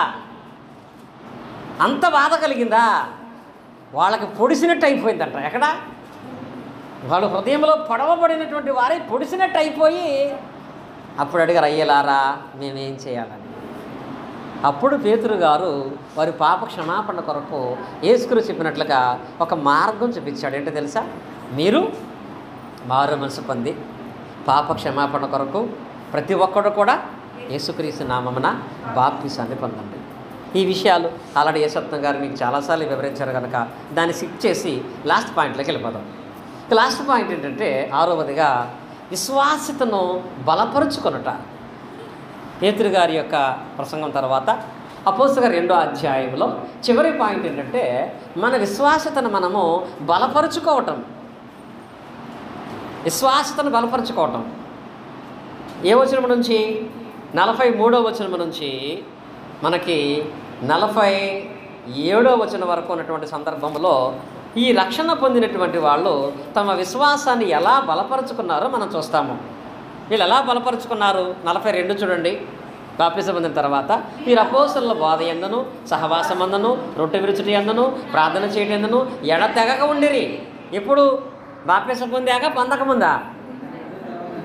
అంత బాధ కలిగిందా? వాళ్ళకి పొడిసినట్టు అయిపోయిందంట. ఎక్కడ? వాళ్ళు హృదయంలో పొడవబడినటువంటి వారే పొడిసినట్టు అయిపోయి అప్పుడు అడిగారు, అయ్యేలారా మేమేం చేయాలని. అప్పుడు పేతురు గారు వారి పాప క్షమాపణ కొరకు యేసుక్రీస్తు చెప్పినట్లుగా ఒక మార్గం చూపించాడు. ఏంటో తెలుసా? మీరు మారు మనసు పొంది పాప క్షమాపణ కొరకు ప్రతి ఒక్కడు కూడా యేసుక్రీస్తు నామమున బాప్తిసాన్ని పొందండి. ఈ విషయాలు ఆల్రెడీ యేసత్వం గారు మీకు చాలాసార్లు వివరించారు కనుక దాన్ని స్కిప్ చేసి లాస్ట్ పాయింట్లోకి వెళ్ళిపోదాం. లాస్ట్ పాయింట్ ఏంటంటే 6వదిగా విశ్వాసతను బలపరుచుకొనుట. పేతురు గారి యొక్క ప్రసంగం తర్వాత అపోస్తలుల 2వ అధ్యాయంలో చివరి పాయింట్ ఏంటంటే మన విశ్వాసతను మనము బలపరుచుకోవటం. విశ్వాసతను బలపరుచుకోవటం ఏ వచనం నుంచి? 43వ వచనం నుంచి మనకి 47వ వచనం వరకు ఉన్నటువంటి సందర్భంలో ఈ రక్షణ పొందినటువంటి వాళ్ళు తమ విశ్వాసాన్ని ఎలా బలపరుచుకున్నారో మనం చూస్తాము. వీళ్ళు ఎలా బలపరుచుకున్నారు? 42 చూడండి. బాప్తిసం పొందిన తర్వాత మీరు అపోస్తలుల బోధ యందును సహవాసమందును రొట్టె విరుచుట యందును ప్రార్థన చేయడం యందును ఎడతెగక ఉండిరి. ఎప్పుడు? బాప్తిసం పొందాక పొందకముందా?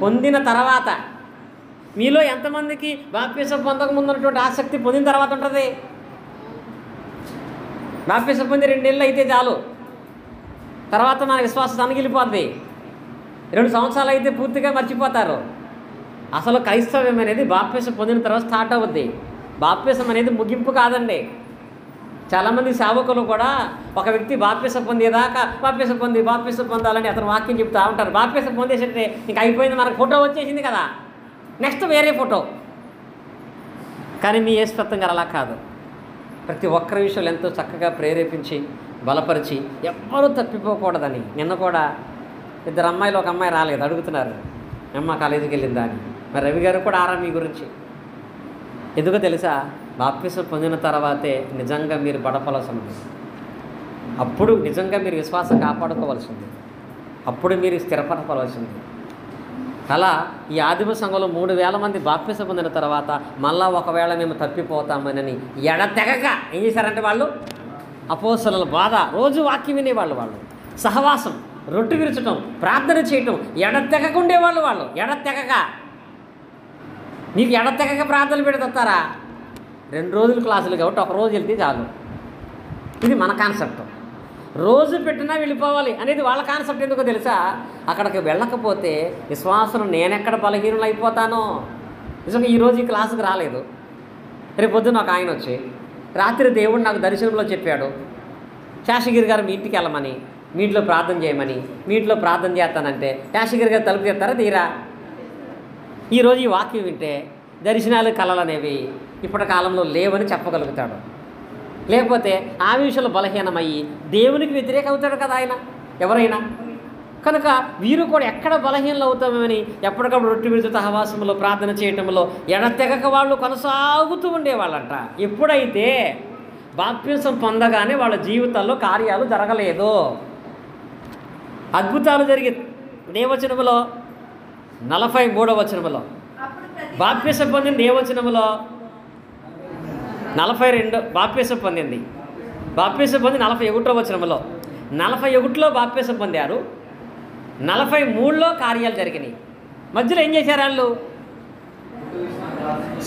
పొందిన తర్వాత. మీలో ఎంతమందికి బాప్తిసం పొందకముందు ఉన్నటువంటి ఆసక్తి పొందిన తర్వాత ఉంటుంది? బాప్తిసం పొంది 2 నెలలు అయితే చాలు, తర్వాత మన విశ్వాసం తనగిలిపోద్ది. 2 సంవత్సరాలు అయితే పూర్తిగా మర్చిపోతారు. అసలు క్రైస్తవ్యం అనేది బాప్తిసం పొందిన తర్వాత స్టార్ట్ అవుద్ది. బాప్తిసం అనేది ముగింపు కాదండి. చాలామంది సేవకులు కూడా ఒక వ్యక్తి బాప్తిసం పొందేదాకా బాప్తిసం పొందాలని అతను వాక్యం చెప్తూ ఉంటారు. బాప్తిసం పొందేసంటే ఇంక అయిపోయింది, మనకు ఫోటో వచ్చేసింది కదా, నెక్స్ట్ వేరే ఫోటో. కానీ మీ యేసుప్రభు గారు అలా కాదు. ప్రతి ఒక్కరి విషయాలు ఎంతో చక్కగా ప్రేరేపించి బలపరిచి ఎవ్వరూ తప్పిపోకూడదని. నిన్న కూడా 2 అమ్మాయిలు ఒక అమ్మాయి రాలేదు, అడుగుతున్నారు అమ్మ కాలేజీకి వెళ్ళిందా అని. మరి రవి గారు కూడా ఆరా మీ గురించి. ఎందుకో తెలుసా? బాప్తిసం పొందిన తర్వాతే నిజంగా మీరు బడపలసింది. అప్పుడు నిజంగా మీరు విశ్వాసం కాపాడుకోవాల్సింది. అప్పుడు మీరు స్థిరపడవలసింది. అలా ఈ ఆదిమ సంఘంలో 3,000 మంది బాప్తిసం పొందిన తర్వాత మళ్ళా ఒకవేళ మేము తప్పిపోతామని ఎడతెగక ఏం చేశారంటే వాళ్ళు అపోస్తలుల బాధ, రోజు వాక్యం వినేవాళ్ళు, వాళ్ళు సహవాసం, రొట్టె విరచడం, ప్రార్థన చేయటం, ఎడతెగక ఉండేవాళ్ళు. వాళ్ళు ఎడతెగక. మీకు ఎడతెగక ప్రార్థనలు పెడతారా? 2 రోజులు క్లాసులు కాబట్టి 1 రోజు వెళ్తే చాలు. ఇది మన కాన్సెప్ట్. రోజు పెట్టినా వెళ్ళిపోవాలి అనేది వాళ్ళ కాన్సెప్ట్. ఎందుకో తెలుసా? అక్కడికి వెళ్ళకపోతే విశ్వాసం నేనెక్కడ బలహీనులు అయిపోతానో. నిజంగా ఈరోజు ఈ క్లాసుకు రాలేదు. రేపు పొద్దున్న ఒక ఆయన వచ్చి రాత్రి దేవుడు నాకు దర్శనంలో చెప్పాడు, శాషగిరి గారు మీ ఇంటికి వెళ్ళమని, మీ ఇంట్లో ప్రార్థన చేయమని. మీ ఇంట్లో ప్రార్థన చేస్తానంటే శాషగిరి గారు తలుపు తీస్తారా? తీరా? ఈరోజు ఈ వాక్యం వింటే దర్శనాలు కళలు అనేవి ఇప్పటి కాలంలో లేవని చెప్పగలుగుతాడు. లేకపోతే ఆ విషయంలో బలహీనమయ్యి దేవునికి వ్యతిరేక అవుతాడు కదా ఆయన ఎవరైనా. కనుక వీరు కూడా ఎక్కడ బలహీనలు అవుతామని ఎప్పటికప్పుడు రొట్టె విరుచు సహవాసంలో ప్రార్థన చేయటంలో ఎడతెగక వాళ్ళు కొనసాగుతూ ఉండేవాళ్ళంట. ఎప్పుడైతే బాప్తిసం పొందగానే వాళ్ళ జీవితాల్లో కార్యాలు జరగలేదు, అద్భుతాలు జరిగే ఏ వచనములో? 43వ వచనములో. బాప్తిసం పొందింది ఏ వచనములో? 42. బాప్తిసం పొందింది 41వ వచనములో. 41లో బాప్తిసం పొందారు, 43లో కార్యాలు జరిగినాయి. మధ్యలో ఏం చేశారు వాళ్ళు?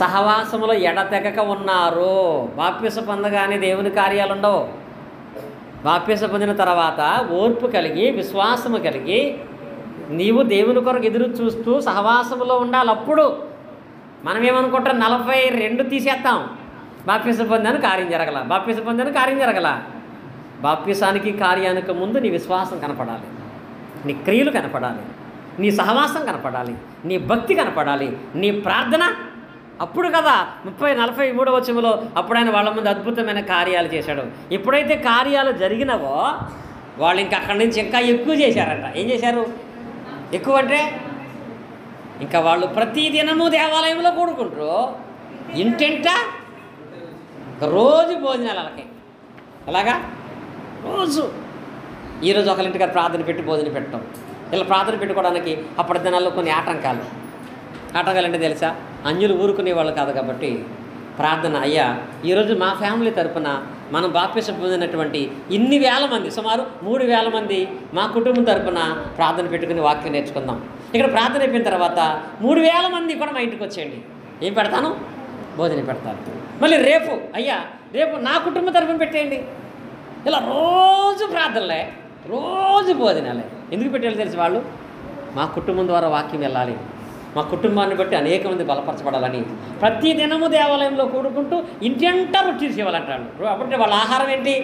సహవాసములో ఎడతెగక ఉన్నారు. బాప్తిసం పొందగానే దేవుని కార్యాలు ఉండవు. బాప్తిసం పొందిన తర్వాత ఓర్పు కలిగి, విశ్వాసము కలిగి, నీవు దేవుని కొరకు ఎదురు చూస్తూ సహవాసములో ఉండాలి. అప్పుడు మనం ఏమనుకుంటాం? 42 తీసేస్తాం. బాప్తిసం పొందాను కార్యం జరగల, బాప్తిసం పొందాను కార్యం జరగల. బాప్తిసానికి కార్యానికి ముందు నీ విశ్వాసం కనపడాలి, నీ క్రియలు కనపడాలి, నీ సహవాసం కనపడాలి, నీ భక్తి కనపడాలి, నీ ప్రార్థన. అప్పుడు కదా 43వ వచనంలో అప్పుడు ఆయన వాళ్ళ ముందు అద్భుతమైన కార్యాలు చేశాడు. ఎప్పుడైతే కార్యాలు జరిగినవో వాళ్ళు ఇంకా అక్కడి నుంచి ఇంకా ఎక్కువ చేశారంట. ఏం చేశారు? ఎక్కువ అంటే ఇంకా వాళ్ళు ప్రతిదినము దేవాలయంలో కూడుకుంటారు. ఇంటింట రోజు భోజనాలు వాళ్ళకి. ఎలాగా? రోజు. ఈరోజు ఒకరింటి గారు ప్రార్థన పెట్టి భోజనం పెట్టడం. ఇలా ప్రార్థన పెట్టుకోవడానికి అప్పటి దినాల్లో కొన్ని ఆటంకాలు అంటే తెలుసా? అన్యులు ఊరుకునే వాళ్ళు కాదు కాబట్టి ప్రార్థన, అయ్యా ఈరోజు మా ఫ్యామిలీ తరపున మనం బాప్తిసం పొందినటువంటి ఇన్ని వేల మంది, సుమారు 3,000 మంది మా కుటుంబం తరపున ప్రార్థన పెట్టుకుని వాక్యం నేర్చుకుందాం. ఇక్కడ ప్రార్థన అయిపోయిన తర్వాత 3,000 మంది కూడా మా ఇంటికి వచ్చేయండి. ఏం పెడతాను? భోజనం పెడతాను. మళ్ళీ రేపు, అయ్యా రేపు నా కుటుంబం తరపున పెట్టేయండి. ఇలా రోజు ప్రార్థనలే, రోజు భోజనాలే. ఎందుకు పెట్టాలి తెలుసు? వాళ్ళు మా కుటుంబం ద్వారా వాక్యం వెళ్ళాలి, మా కుటుంబాన్ని బట్టి అనేక మంది బలపరచబడాలని ప్రతి దినము దేవాలయంలో కూడుకుంటూ ఇంటింటా రొట్టెలు చేయాలంటాడు. అప్పుడంటే వాళ్ళ ఆహారం ఏంటి?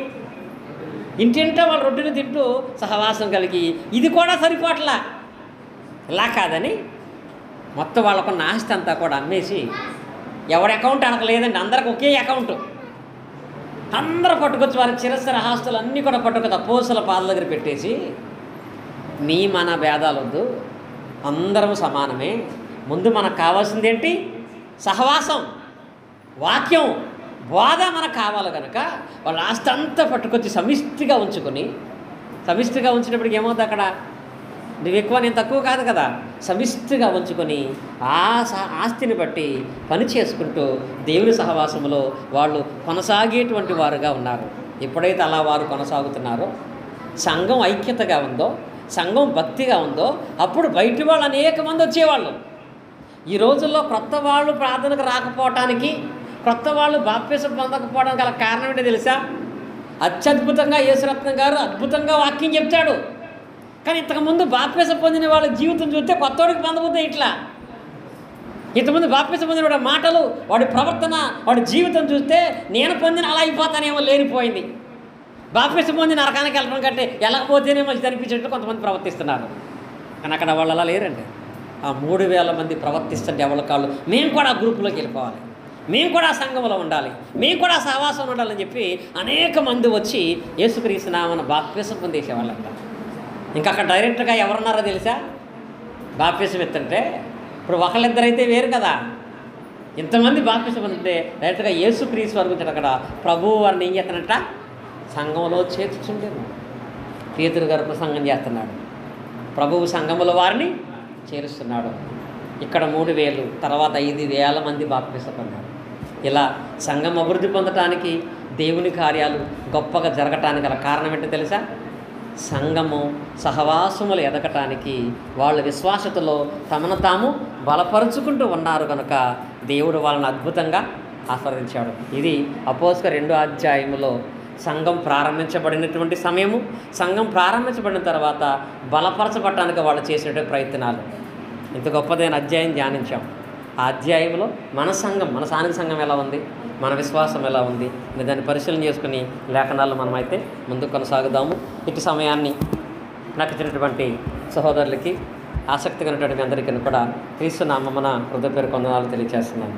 ఇంటింటా వాళ్ళ రొట్టెలు తింటూ సహవాసం కలిగి, ఇది కూడా సరిపోట్లా. ఇలా కాదని మొత్తం వాళ్ళకున్న ఆస్తి అంతా కూడా అమ్మేసి, ఎవరి అకౌంట్ అనకలేదండి, అందరికి ఒకే అకౌంట్. అందరూ పట్టుకొచ్చి వారి చిరస్థిర హాస్టల్ అన్నీ కూడా పట్టుకొచ్చి అపోస్తల పాదాల దగ్గర పెట్టేసి, నీ మన భేదాలు వద్దు, అందరం సమానమే, ముందు మనకు కావాల్సింది ఏంటి? సహవాసం, వాక్యం, బోధ మనకు కావాలి కనుక వాళ్ళ ఆస్తి అంతా పట్టుకొచ్చి సమిష్టిగా ఉంచినప్పటికి ఏమవుతుంది? అక్కడ నువ్వు ఎక్కువ నేను తక్కువ కాదు కదా. సమిష్టిగా ఉంచుకొని ఆస్తిని బట్టి పని చేసుకుంటూ దేవుని సహవాసంలో వాళ్ళు కొనసాగేటువంటి వారుగా ఉన్నారు. ఎప్పుడైతే అలా వారు కొనసాగుతున్నారో, సంఘం ఐక్యతగా ఉందో, సంఘం భక్తిగా ఉందో అప్పుడు బయటి వాళ్ళు అనేక మంది వచ్చేవాళ్ళు. ఈ రోజుల్లో క్రొత్త వాళ్ళు ప్రార్థనకు రాకపోవటానికి, క్రొత్త వాళ్ళు బాప్తిసం పొందకపోవడానికి గల కారణం ఏంటో తెలుసా? అత్యద్భుతంగా యేసురత్నం గారు అద్భుతంగా వాక్యం చెప్తాడు, కానీ ఇంతకుముందు బాప్తిసం పొందిన వాళ్ళ జీవితం చూస్తే కొత్తవాడికి పొందబోతే ఇట్లా. ఇంతకుముందు బాప్తిసం పొందిన వాడి మాటలు, వాడి ప్రవర్తన, వాడి జీవితం చూస్తే నేను పొందిన అలా అయిపోతానేమో లేనిపోయింది. బాప్తిసం పొందిన నరకానికి వెళ్ళడం కంటే వెళ్ళకపోతేనే మంచిది అనిపించేట్టు కొంతమంది ప్రవర్తిస్తున్నారు. కానీ అక్కడ వాళ్ళు అలా లేరండి. ఆ 3000 మంది ప్రవర్తిస్తుంటే ఎవరి కాళ్ళు మేము కూడా ఆ గ్రూపులోకి వెళ్ళిపోవాలి, మేము కూడా ఆ సంఘంలో ఉండాలి, మేము కూడా ఆ సహవాసంలో ఉండాలని చెప్పి అనేక మంది వచ్చి యేసుక్రీస్తు నామమున బాప్తిసం పొందేసేవాళ్ళంట. ఇంకా అక్కడ డైరెక్ట్గా ఎవరున్నారో తెలుసా? బాప్తిసం ఎత్తుంటే ఇప్పుడు ఒకళ్ళిద్దరైతే వేరు కదా, ఇంతమంది బాప్తిసం పొందితే డైరెక్ట్గా యేసుక్రీస్తు వరకు అక్కడ ప్రభువు వారిని ఏం చేస్తానంట? సంఘంలో చేర్చుచుండేమో. పేతురు గారు ప్రసంగం చేస్తున్నాడు, ప్రభువు సంఘములో వారిని చేరుస్తున్నాడు. ఇక్కడ 3000, తర్వాత 5000 మంది బాప్తిసం పొందారు. ఇలా సంఘం అభివృద్ధి పొందటానికి, దేవుని కార్యాలు గొప్పగా జరగటానికి గల కారణం ఏంటో తెలుసా? సంఘము సహవాసములు ఎదగటానికి వాళ్ళ విశ్వాసతలో తమను తాము బలపరుచుకుంటూ ఉన్నారు కనుక దేవుడు వాళ్ళని అద్భుతంగా ఆస్వాదించాడు. ఇది అపోస్తలుల 2వ అధ్యాయములో సంఘం ప్రారంభించబడినటువంటి సమయము, సంఘం ప్రారంభించబడిన తర్వాత బలపరచబడటానికి వాళ్ళు చేసినటువంటి ప్రయత్నాలు. ఇంత గొప్పదైన అధ్యాయం ధ్యానించాం. ఆ అధ్యాయంలో మన సంఘం, మన స్థానిక సంఘం ఎలా ఉంది, మన విశ్వాసం ఎలా ఉంది అని దాన్ని పరిశీలన చేసుకుని లేఖనాల్లో మనమైతే ముందుకు కొనసాగుదాము. ఇటు సమయాన్ని నాకు ఇచ్చినటువంటి సహోదరులకి, ఆసక్తి కలిగినటువంటి అందరికీ కూడా క్రీస్తు నామమున హృదయపూర్వక వందనాలు తెలియజేస్తున్నాను.